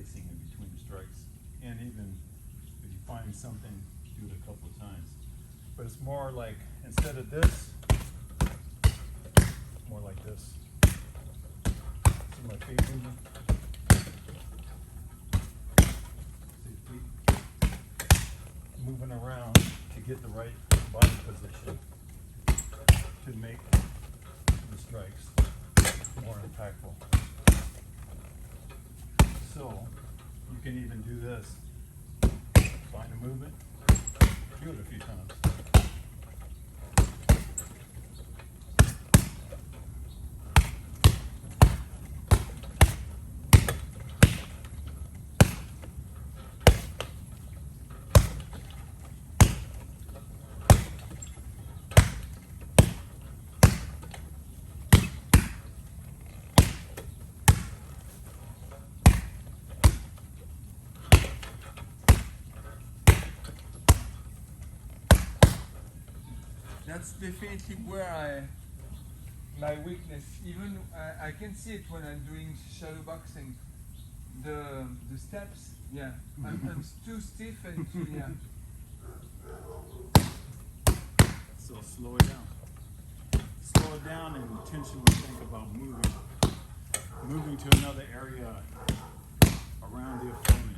spacing in between strikes. And even if you find something, do it a couple of times. But it's more like, instead of this, more like this. See my feet moving? See feet moving around to get the right body position to make the strikes more impactful. So you can even do this. Find a movement, do it a few times. That's definitely where my weakness. Even I can see it when I'm doing shadow boxing. The steps, yeah, I'm too stiff and too, yeah. So slow it down. Slow it down and intentionally think about moving to another area around the opponent.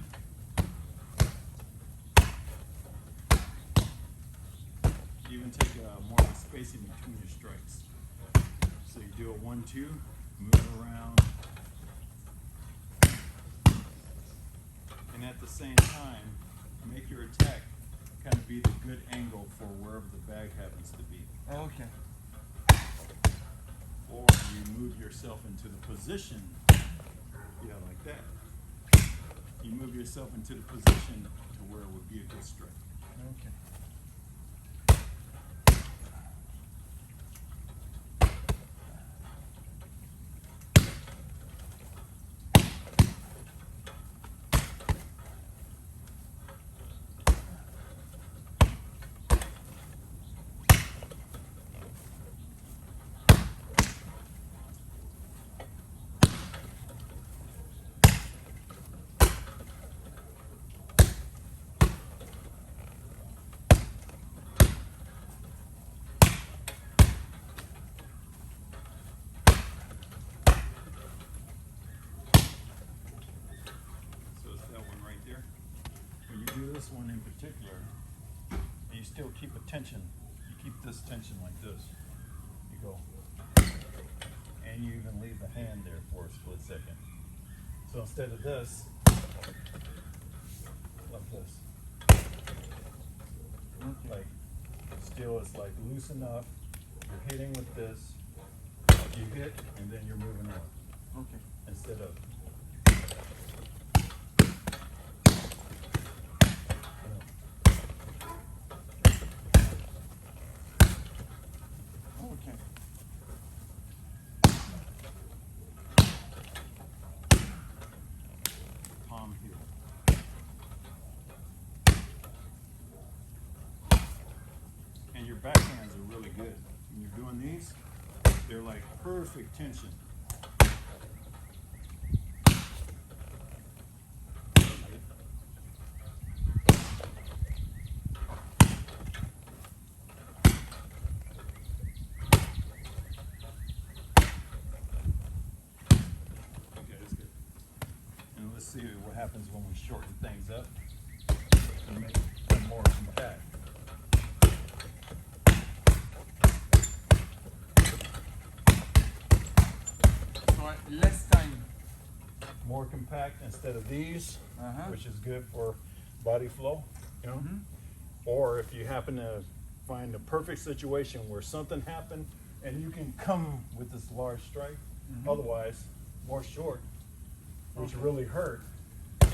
Even take more spacing between your strikes. So you do a 1-2, move around, and at the same time, make your attack kind of be the good angle for wherever the bag happens to be. Okay. Or you move yourself into the position, yeah, like that. You move yourself into the position to where it would be a good strike. Okay. Do this one in particular, and you still keep a tension. You keep this tension like this. You go, and you even leave the hand there for a split second. So instead of this, like this, like still it's like loose enough. You're hitting with this. You hit, and then you're moving on. Okay. Instead of. And your backhands are really good. When you're doing these, they're like perfect tension. Okay, that's good. And let's see what happens when we shorten things up and make them more compact. Less time. More compact instead of these, which is good for body flow, you know. Or if you happen to find a perfect situation where something happened and you can come with this large strike, otherwise more short, which really hurt. I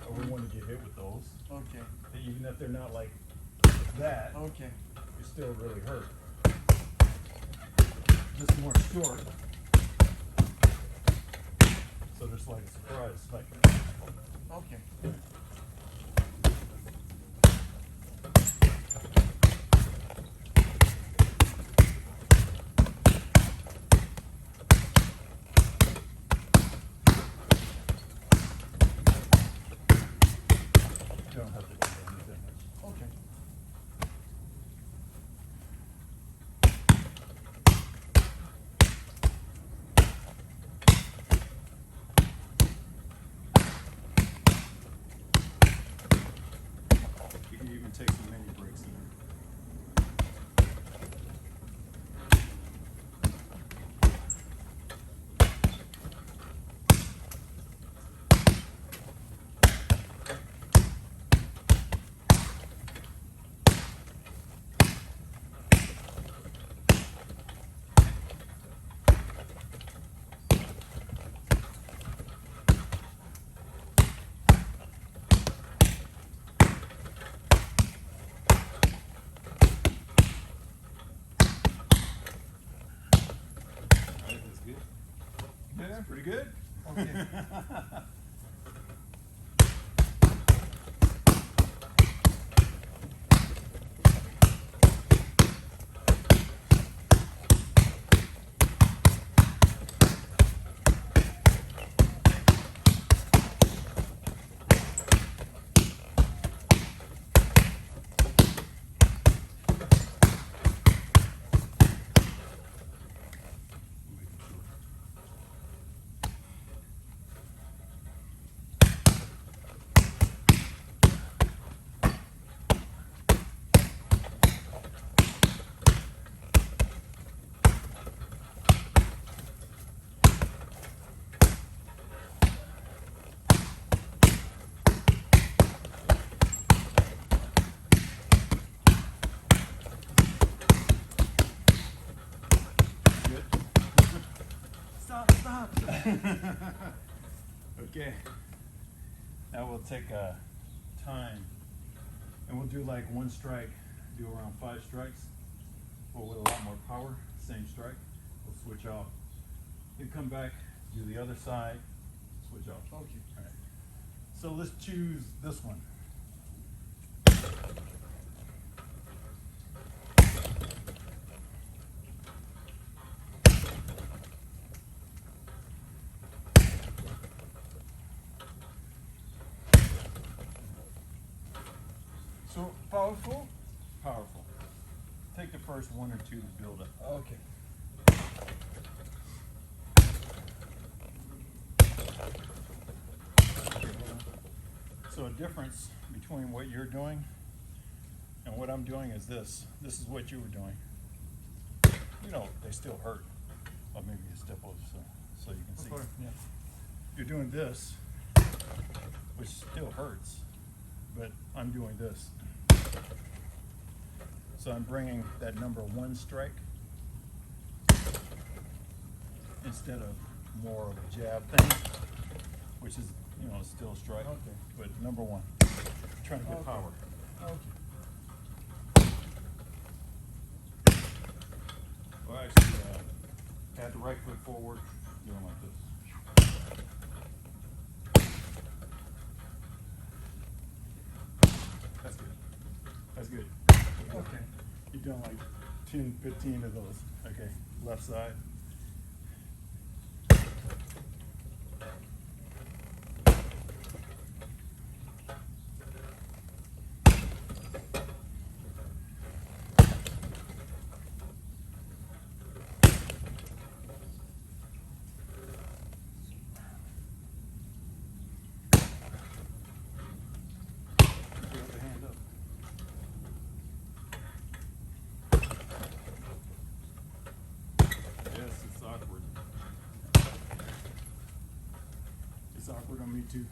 wouldn't want to get hit with those. Okay. Even if they're not like that, okay, you still really hurt. Just more short, so there's like a surprise, like okay. You don't have to do that much. Okay. You can even take some mini breaks in there. That's good. Yeah. Pretty good. Okay. Good. Stop. Okay. Now we'll take a time and we'll do like one strike, do around 5 strikes, but with a lot more power, same strike. We'll switch off. Then come back, do the other side, switch off. Okay. All right. So let's choose this one. So powerful? Powerful. Take the first 1 or 2 to build up. Okay. So a difference between what you're doing and what I'm doing is this. This is what you were doing. You know, they still hurt. I'll maybe you step over so you can see. Yeah. You're doing this, which still hurts, but I'm doing this. So I'm bringing that number 1 strike instead of more of a jab thing, which is, you know, still a strike. Okay. But number 1, trying to get Okay. power. Okay. Well, actually, had the right foot forward, doing like this. That's good. That's good. Okay. You're doing like 10, 15 of those. Okay, left side. Put the hand up. Yes, it's awkward. It's awkward on me too.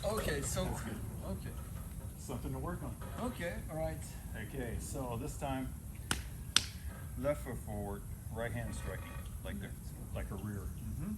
Okay, so That's good. okay. Something to work on. Okay, all right. Okay, so this time, left foot forward, right hand striking, like a rear. Mm-hmm.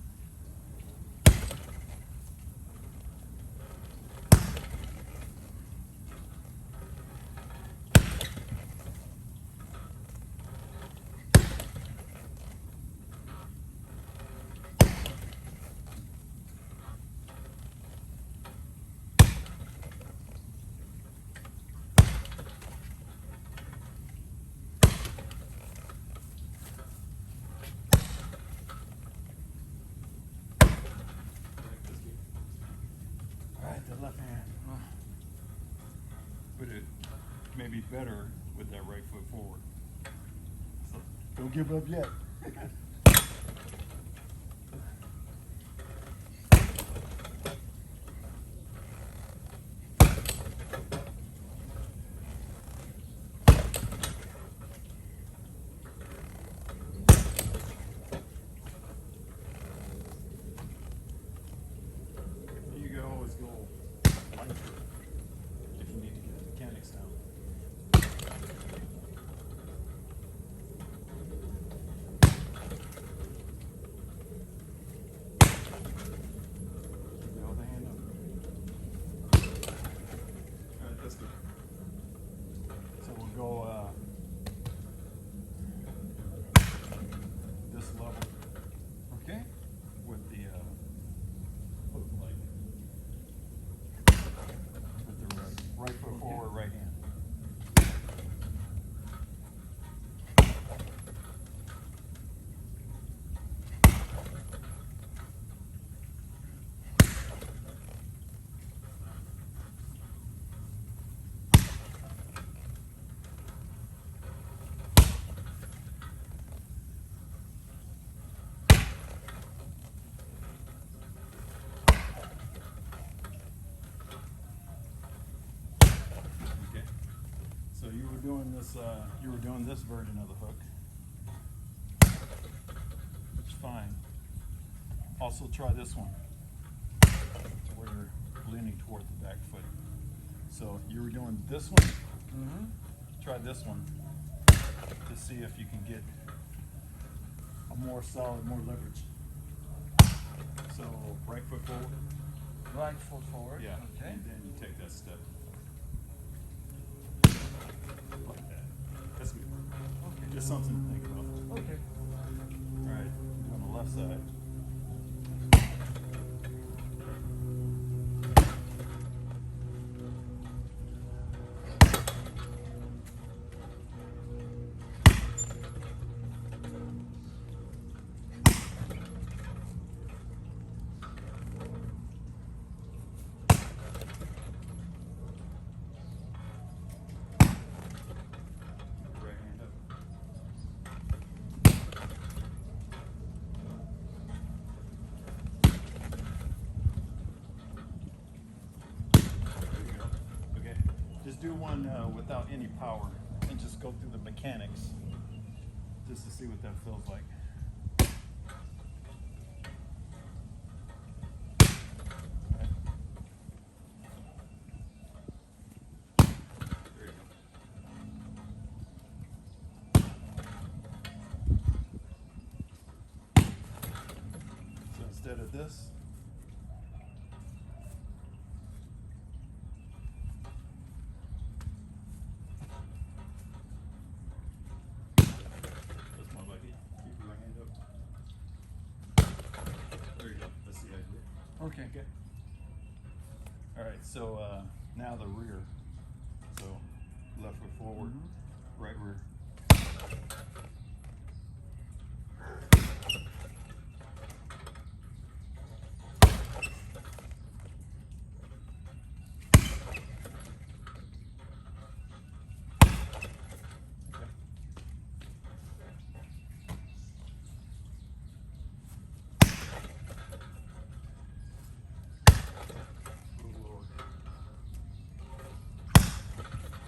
but it may be better with that right foot forward. So don't give up yet. You can always go lighter if you need to get the mechanics down. Keep the other hand up. Alright, that's good. So we'll go this level, okay, with the hook leg. With the right foot forward, right hand. Okay. So you were doing this version of the hook. Which is fine. Also try this one. Where you're leaning toward the back foot. So you were doing this one. Mm-hmm. Try this one to see if you can get a more solid, more leverage. So right foot forward. Right foot forward. Yeah. Okay. And then you take that step. Like that. That's good. Okay. Just something to think about. Okay. Alright, on the left side. Right hand up. There you go. Okay, just do one without any power and just go through the mechanics just to see what that feels like. Alright. There you go. So instead of this, that's more like it. Keep your right hand up. There you go. That's the idea. Okay. Okay. All right. So now the rear. So left foot forward, right rear. Okay. Move lower.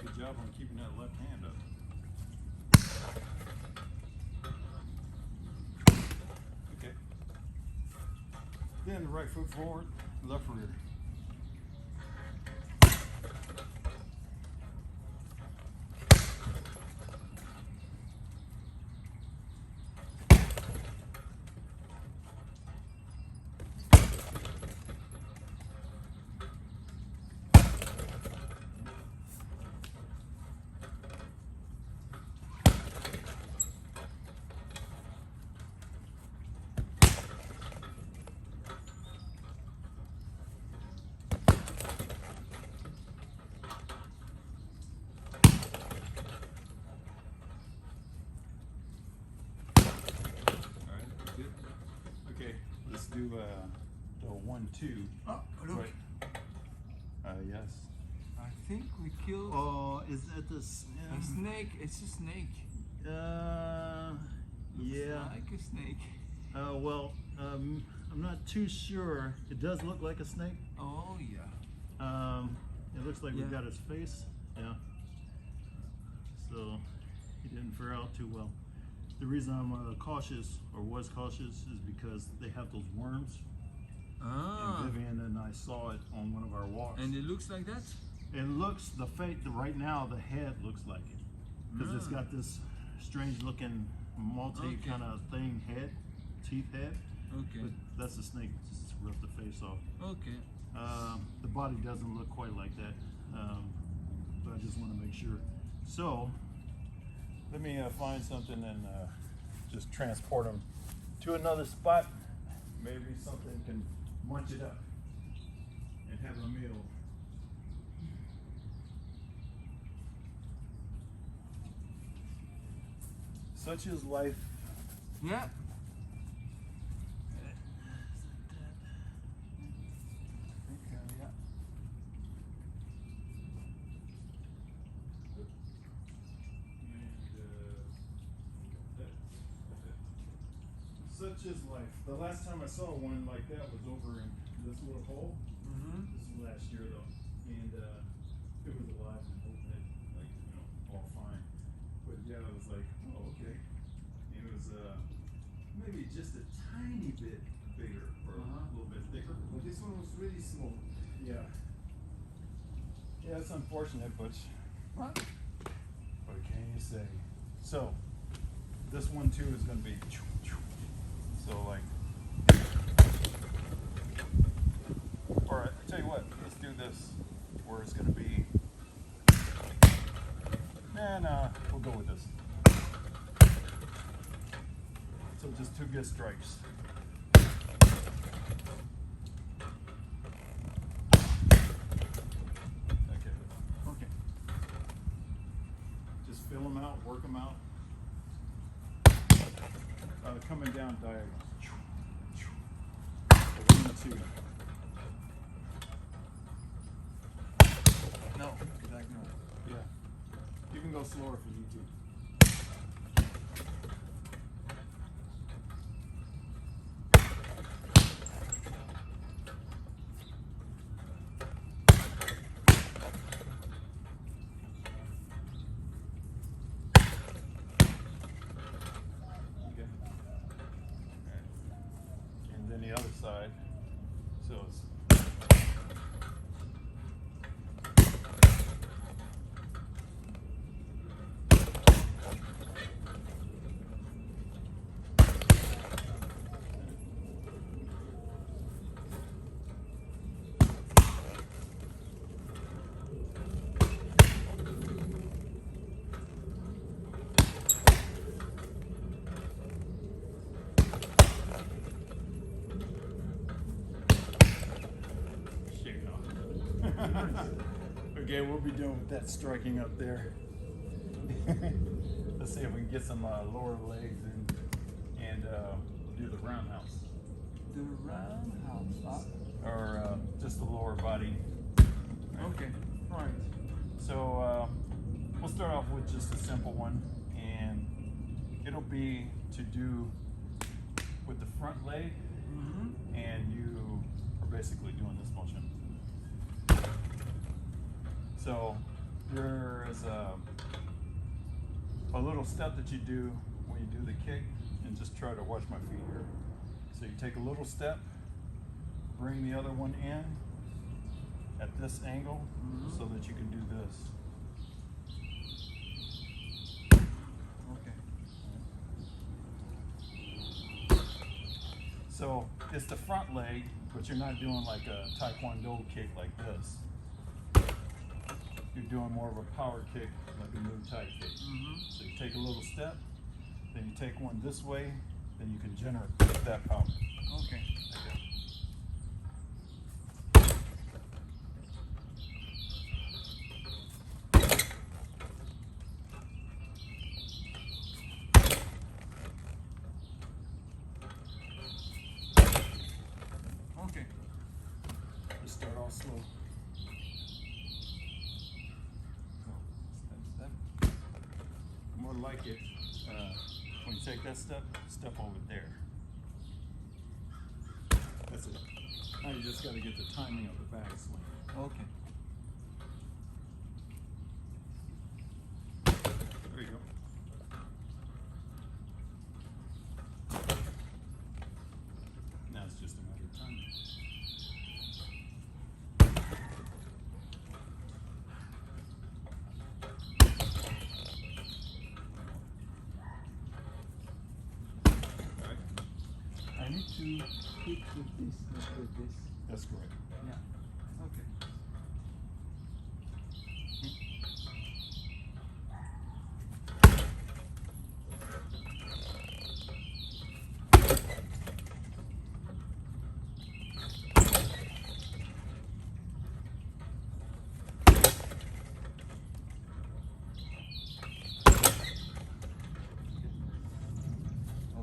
Good job on keeping that left hand up. Okay. Then the right foot forward, left rear. Let's do the 1-2. Oh, look. Right. Yes. I think we killed Oh, is that this? a snake. It's a snake. Looks Yeah. like a snake. Well, I'm not too sure. It does look like a snake. Oh yeah. It looks like we Yeah. got his face. Yeah. So he didn't fare out too well. The reason I'm cautious, or was cautious, is because they have those worms. Ah. And Vivian and I saw it on one of our walks. And it looks like that? It looks, right now, the head looks like it. Because it's got this strange looking multi kind of thing head, teeth head. Okay. But that's a snake, just ripped the face off. Okay. The body doesn't look quite like that. But I just want to make sure. So, let me find something and just transport him to another spot. Maybe something can munch it up and have a meal. Such is life. Yeah. Such is life. The last time I saw one like that was over in this little hole. This is last year though, and it was alive and open it, like, you know, all fine. But yeah, I was like, oh, okay. And it was maybe just a tiny bit bigger or a little bit thicker. But this one was really small. Yeah. Yeah, it's unfortunate, but what can you say? So this one too is going to be. So like, or I tell you what, let's do this where it's gonna be, we'll go with this. So just 2 good strikes. Okay. Just fill them out, work them out. Coming down diagonal. 1 and 2. No, diagonal. Yeah. You can go slower if you need to. Then the other side, so it's okay, we'll be done with that striking up there. Let's see if we can get some lower legs and do the roundhouse. The roundhouse. Or just the lower body. Okay, right. So we'll start off with just a simple one, and it'll be to do with the front leg, and you are basically doing this motion. So there is a little step that you do when you do the kick, and just try to watch my feet here. So you take a little step, bring the other one in at this angle so that you can do this. Okay. So it's the front leg, but you're not doing like a taekwondo kick like this. You're doing more of a power kick, like a Muay Thai kick. So you take a little step, then you take one this way, then you can generate that power. Okay. Okay. Just start off slow. like it when you take that step over there. That's it. Now you just got to get the timing of the back swing. Okay. There you go. Now it's just a matter of timing. I need to hit with this, not with this. That's correct. Yeah. Okay.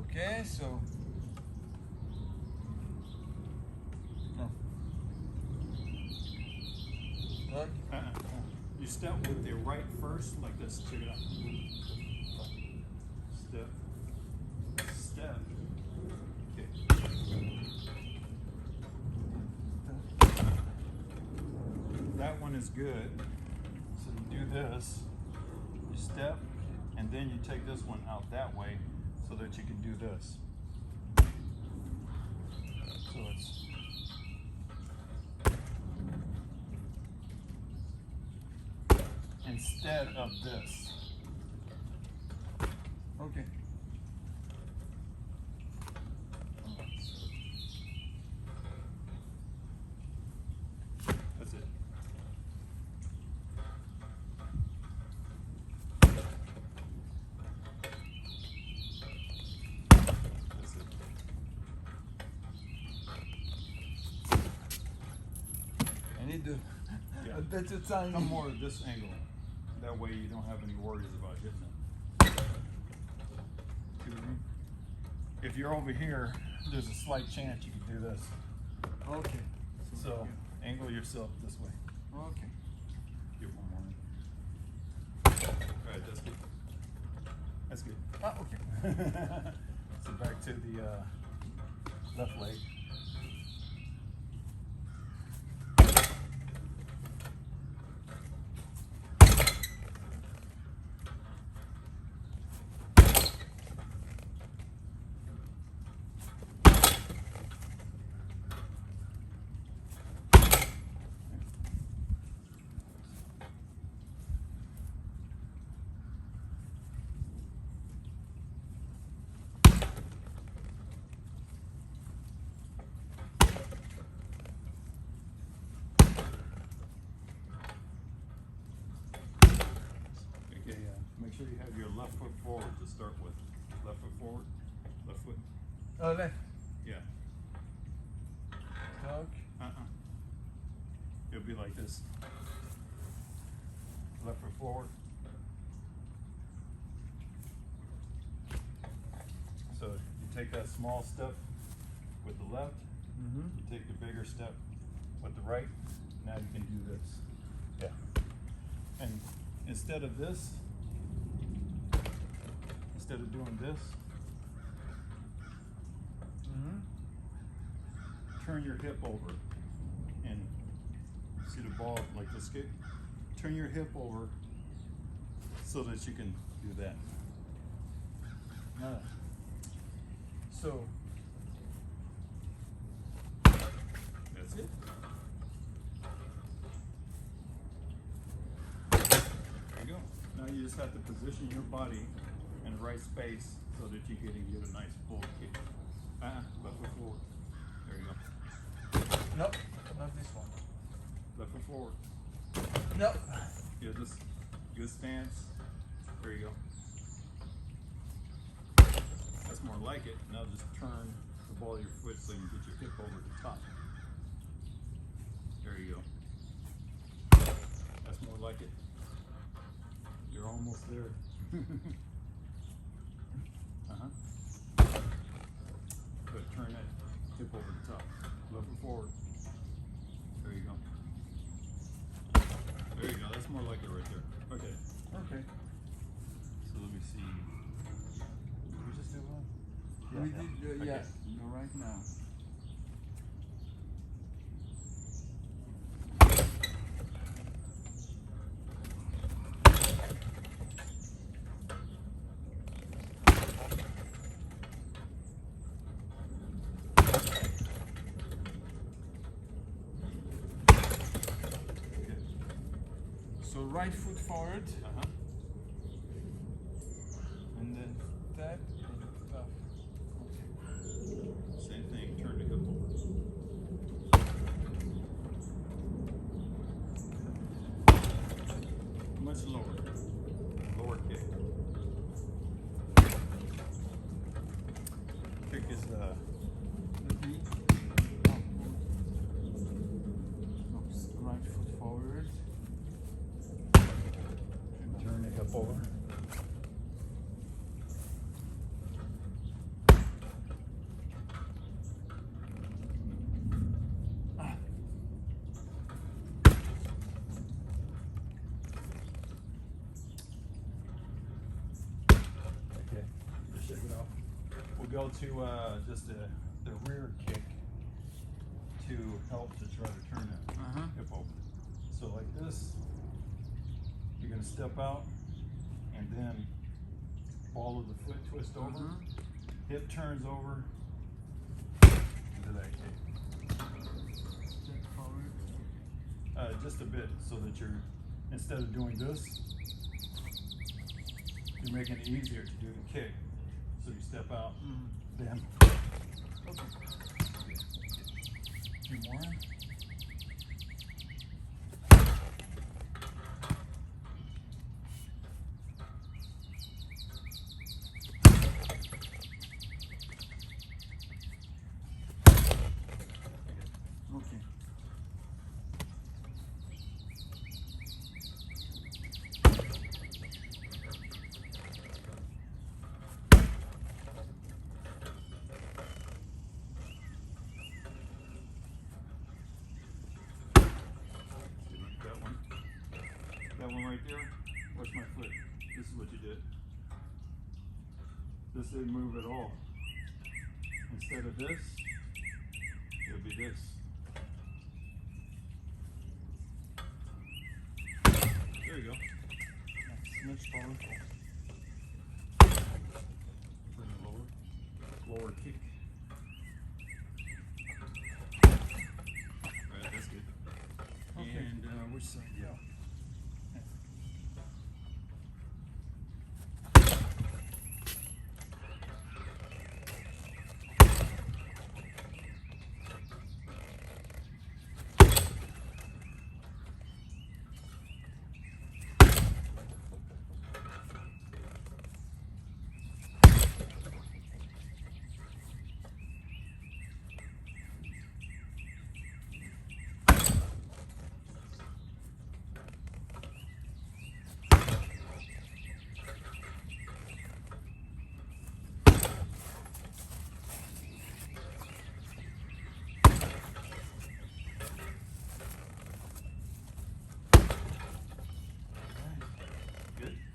Okay, so no. Look. You step with the right first, like this. Check it out. Step. Step. Okay. That one is good. So you do this. You step, and then you take this one out that way, so that you can do this. So it's instead of this. Okay. That's it. That's it. I need to Yeah. a better time. Come more at this angle. That way you don't have any worries about hitting it. See what I mean? If you're over here, there's a slight chance you can do this. Okay. So angle yourself this way. Okay. Give one more. Alright, that's good. That's good. Ah, okay. So back to the left leg. Okay, make sure you have your left foot forward to start with. Left foot forward, left foot. Oh, left. Yeah. Talk. It'll be like this. Left foot forward. So you take that small step with the left, Mm-hmm. you take the bigger step with the right, now you can do this. Yeah. And instead of this, instead of doing this, Mm-hmm. turn your hip over and see the ball like this kick. Turn your hip over so that you can do that. Ah. So That's it. There you go. Now you just have to position your body in the right space so that you can get a nice full kick. Left foot forward. There you go. nope, not this one. Left foot forward. Nope. Yeah, just good stance. There you go. That's more like it. Now just turn the ball of your foot so you get your hip over the top. There you go. That's more like it. You're almost there. Good. Turn that hip over the top. Left foot forward. There you go. There you go. That's more like it right there. Okay. Okay. So let me me see. Did we just do one? We did, Okay. yeah, no, right now. So right foot forward, Uh-huh. and then step and puff. Okay. Same thing, turn the hip over. Much lower. Lower kick. Kick is Repeat. Oops, right foot forward. turn the hip over. Okay, just shake it off. We'll go to just the rear kick to help to try to turn that hip over. So like this, you're gonna step out and then follow the foot twist over. Hip turns over into that kick. Step forward. Just a bit so that you're, instead of doing this, you're making it easier to do the kick. So you step out, then. Okay. A few more. Okay. That one. That one right there. Watch my foot. This is what you did. This didn't move at all. Instead of this, it would be this. There you go. Smidge forward. Bring it lower. Lower kick. Alright, that's good. Okay. And which side? Yeah.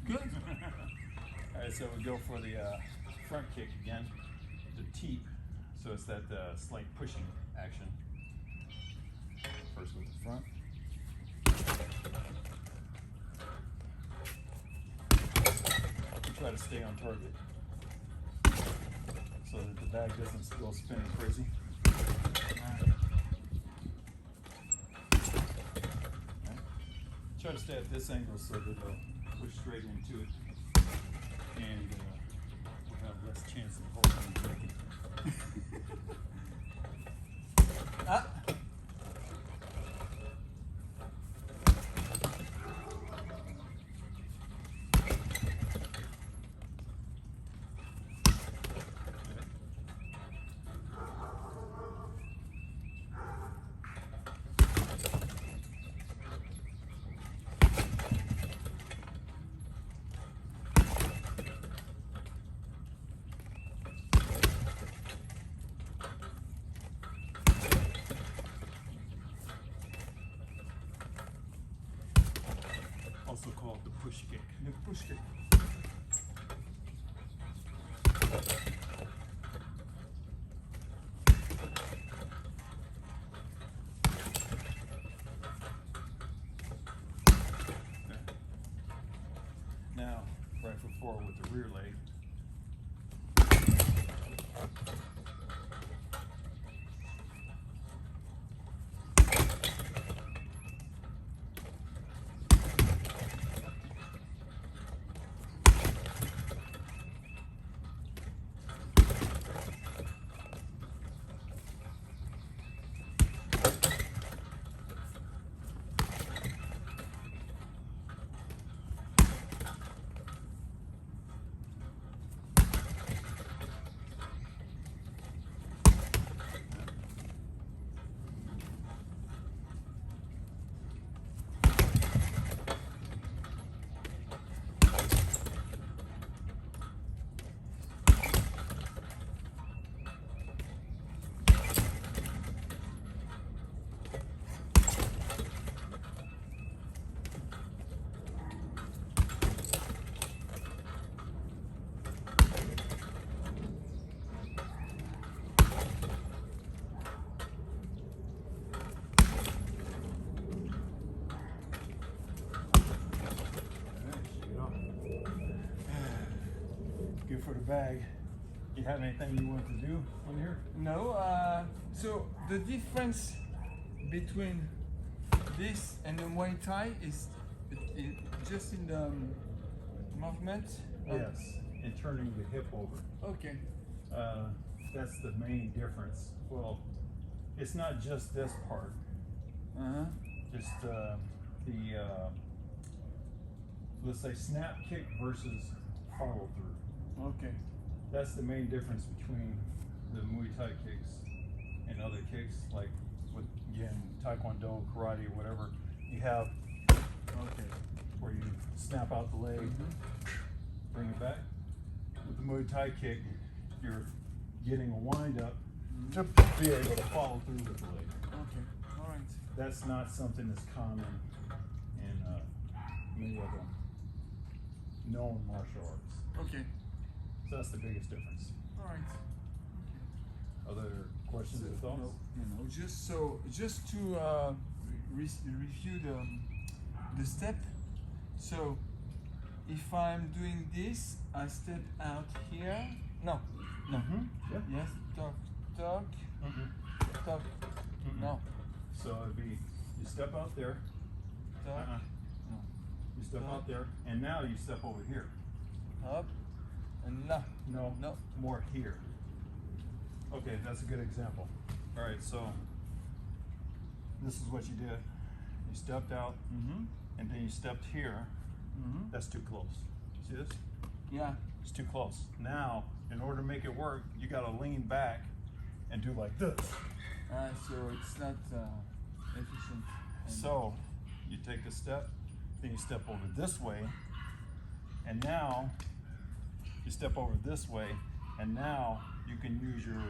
Good. Alright, so we go for the front kick again, the teep. So it's that slight pushing action. First with the front. Try to stay on target so that the bag doesn't go spinning crazy. Alright. Try to stay at this angle so that they'll push straight into it, and we'll have less chance of holding and breaking. Ah. Also called the push kick. The push kick. Now, right foot forward with the rear leg. Good for the bag. You have anything you want to do on here? No, so the difference between this and the Muay Thai is just in the movement. Yes, and turning the hip over. Okay. That's the main difference. Well, it's not just this part. Uh-huh. Just the let's say snap kick versus follow through. Okay. That's the main difference between the Muay Thai kicks and other kicks, like with, again, Taekwondo, karate, or whatever. You have where you snap out the leg, bring it back. With the Muay Thai kick, you're getting a wind up to be able to follow through with the leg. Okay. All right. That's not something that's common in many of the known martial arts. Okay. So that's the biggest difference. All right. Other questions or thoughts? No, just to review the step. So if I'm doing this, I step out here. No. Yeah. Yes. Talk. Talk. No. So it'd be, you step out there. Talk. No. You step out there, and now you step over here. Up. And no. No. More here. Okay, that's a good example. All right, so this is what you did. You stepped out, and then you stepped here. That's too close. See this? Yeah. It's too close. Now, in order to make it work, you got to lean back and do like this. So it's not efficient. So you take a step, then you step over this way, and now you step over this way, and now you can use your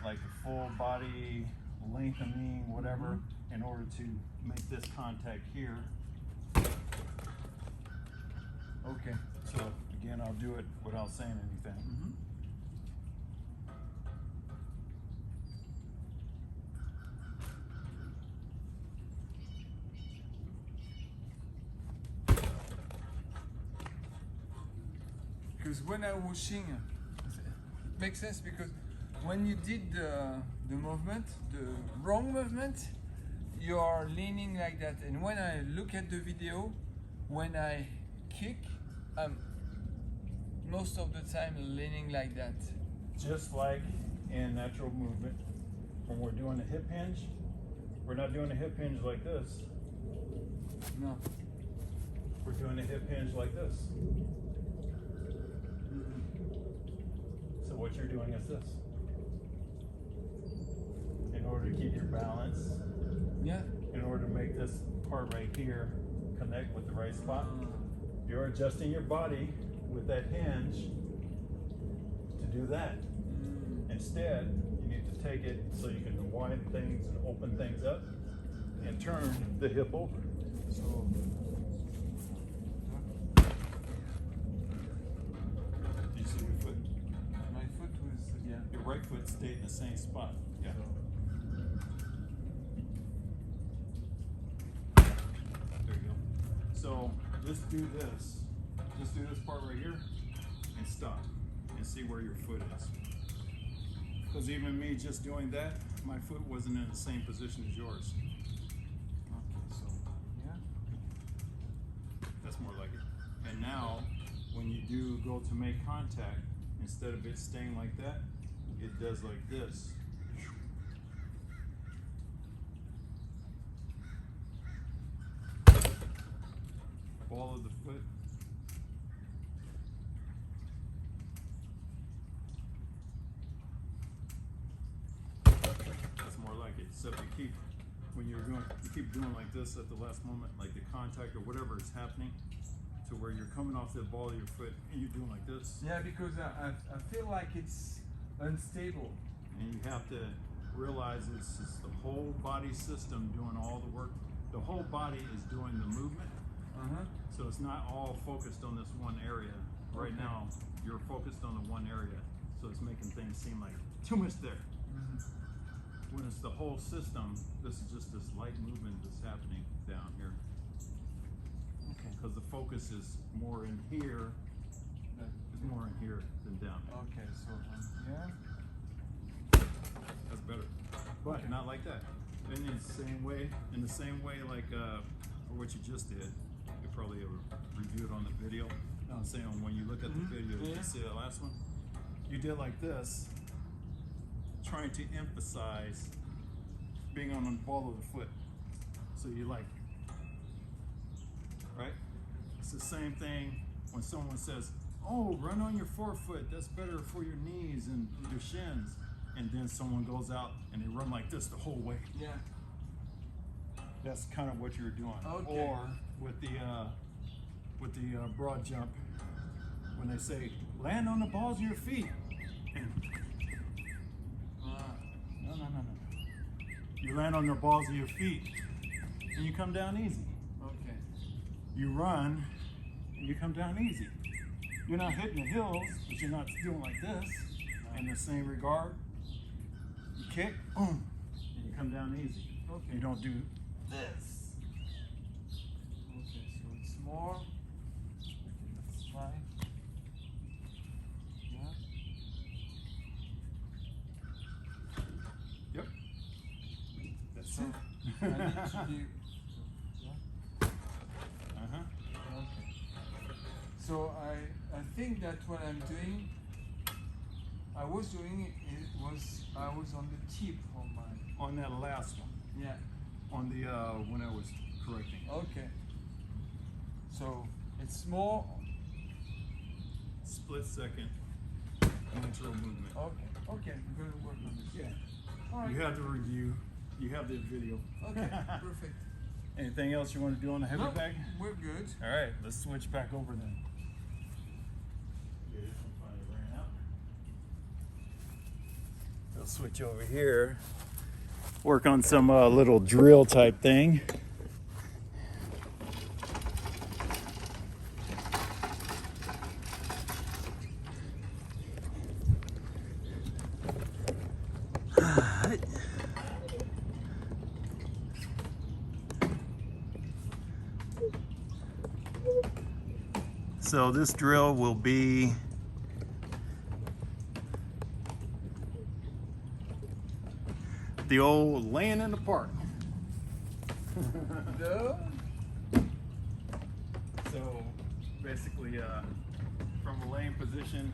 like full body lengthening, whatever, in order to make this contact here. Okay. So again, I'll do it without saying anything. Because when I'm washing, it makes sense because when you did the movement, the wrong movement, you are leaning like that. And when I look at the video, when I kick, I'm most of the time leaning like that. Just like in natural movement, when we're doing a hip hinge, we're not doing a hip hinge like this. No. We're doing a hip hinge like this. So what you're doing is this. In order to keep your balance, Yeah. in order to make this part right here connect with the right spot, you're adjusting your body with that hinge to do that. Instead, you need to take it so you can wind things and open things up and turn the hip over. So. You see your foot? it stay in the same spot. Yeah. There you go. So just do this. Just do this part right here and stop and see where your foot is. Because even me just doing that, my foot wasn't in the same position as yours. Okay, so yeah. That's more like it. And now, when you do go to make contact, instead of it staying like that, it does like this. Ball of the foot. That's more like it. Except you keep, when you're doing, you keep doing like this at the last moment, like the contact or whatever is happening, to where you're coming off the ball of your foot and you're doing like this. Yeah, because I feel like it's unstable. And you have to realize it's just the whole body system doing all the work. The whole body is doing the movement. So it's not all focused on this one area. Right now, you're focused on the one area. So it's making things seem like too much there. When it's the whole system, this is just this light movement that's happening down here. Because the focus is more in here, it's more in here than down here. Okay, so yeah. That's better, but not like that. And in the same way, like for what you just did, you probably reviewed on the video. I'm saying when you look at the video, did you see that last one? You did like this, trying to emphasize being on the ball of the foot. So you like, right? It's the same thing when someone says, "Oh, run on your forefoot. That's better for your knees and your shins." And then someone goes out and they run like this the whole way. Yeah. That's kind of what you're doing. Okay. Or with the broad jump, when they say land on the balls of your feet. No. You land on the balls of your feet and you come down easy. Okay. You run and you come down easy. You're not hitting the hills, but you're not doing like this. In the same regard, you kick, boom, and you come down easy. Okay. You don't do this. Okay, so it's more. Okay, let's try. Yeah. Yep. That's So it. I need to do. Yeah. Uh-huh. Okay. So I think that what I'm doing, I was on the tip of my. On that last one. Yeah. On the when I was correcting. Okay. So it's more. Split second lateral movement. Okay. Okay. We're gonna work on this. Yeah. All right. You have the review. You have the video. Okay. Perfect. Anything else you want to do on the heavy No, bag? we're good. All right, let's switch back over then. We'll switch over here. Work on some little drill type thing. So this drill will be the old laying in the park. No. So basically from a laying position,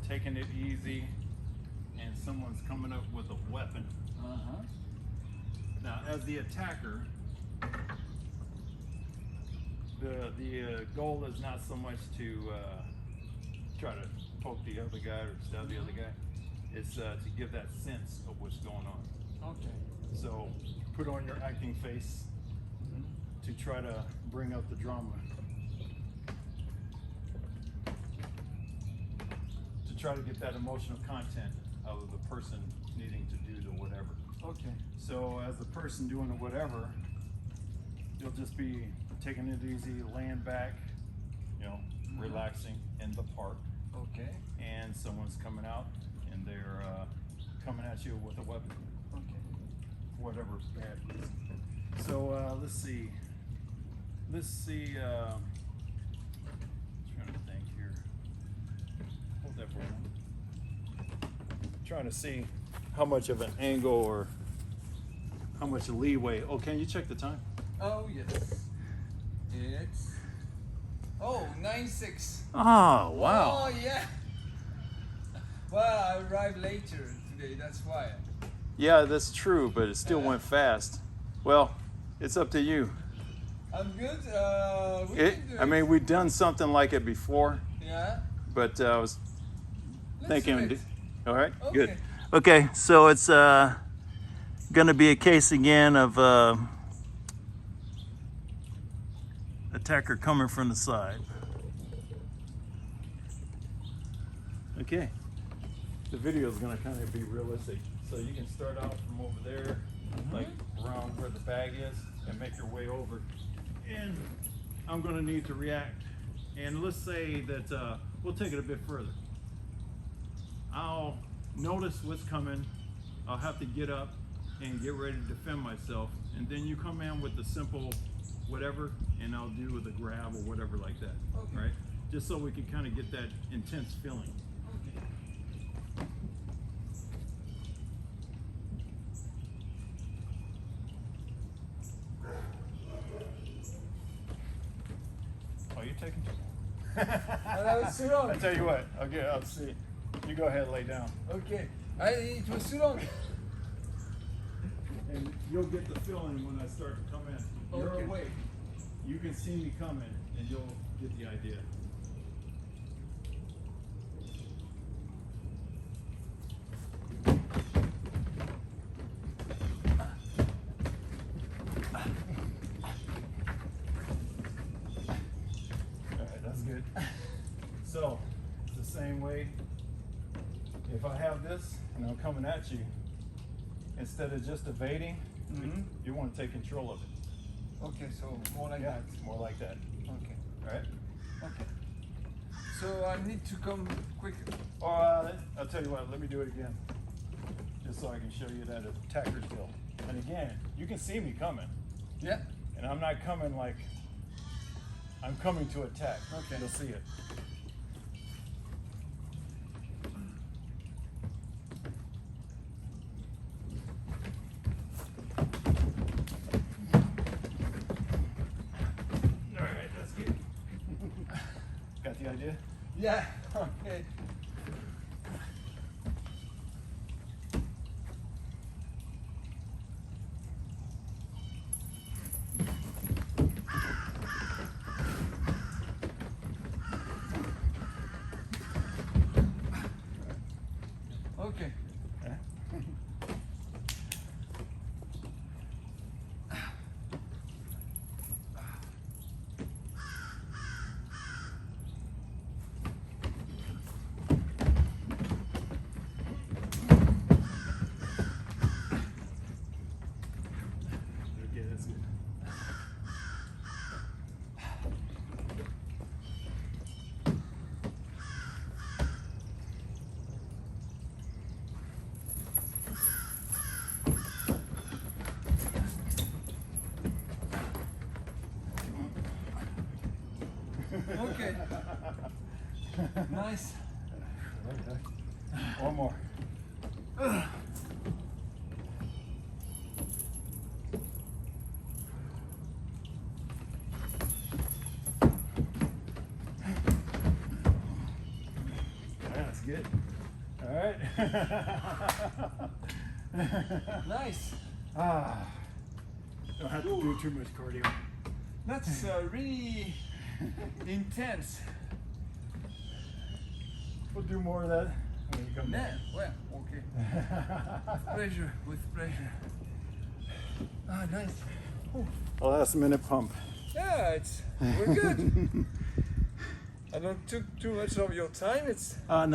taking it easy, and someone's coming up with a weapon. Now as the attacker, the goal is not so much to try to poke the other guy or stab the other guy. It's to give that sense of what's going on. Okay. So put on your acting face to try to bring up the drama. To try to get that emotional content out of the person needing to do the whatever. Okay. So as the person doing the whatever, you'll just be taking it easy, laying back, you know, relaxing in the park. Okay. And someone's coming out and they're coming at you with a weapon, Okay. whatever bad reason. So let's see. Trying to think here. Hold that for a moment. Trying to see how much of an angle or how much leeway. Oh, can you check the time? Oh yes. It's 9:06. Oh, wow. Oh yeah. Well, I arrived later today. That's why. Yeah, that's true, but it still went fast. Well, it's up to you. I'm good. We can do I mean, we've done something like it before, yeah. but I was Let's thinking. do it. All right, Okay. good. Okay, so it's going to be a case again of attacker coming from the side. Okay. The video is going to kind of be realistic. So you can start out from over there, like around where the bag is, and make your way over. And I'm going to need to react. And let's say that we'll take it a bit further. I'll notice what's coming. I'll have to get up and get ready to defend myself. And then you come in with the simple whatever, and I'll do with a grab or whatever like that. Okay. Right? Just so we can kind of get that intense feeling. Oh, you're taking too long. That was too long. I tell you what, I'll see. You go ahead and lay down. Okay. It was too long. And you'll get the feeling when I start to come in. You're Okay. awake. You can see me coming, and you'll get the idea. Alright, that's good. So, it's the same way. If I have this and I'm coming at you, instead of just evading, you want to take control of it. Okay, so more like Yeah, that. more like that. Okay. Alright? Okay. So I need to come quicker. Or I'll tell you what, let me do it again. Just so I can show you that attacker's drill. And again, you can see me coming. Yeah. And I'm not coming like I'm coming to attack. Okay. You'll see it. Alright, that's good. Got the idea? Yeah. Okay. Okay. Okay, that's good. Okay. Nice. One more. That's good. All right. Nice. Don't have to do too much cardio. That's really intense. We'll do more of that when you come Yeah. back. Well, okay. Pleasure, with pleasure. Ah, nice. Ooh. A last minute pump. Yeah, we're good. I don't took too much of your time. It's No.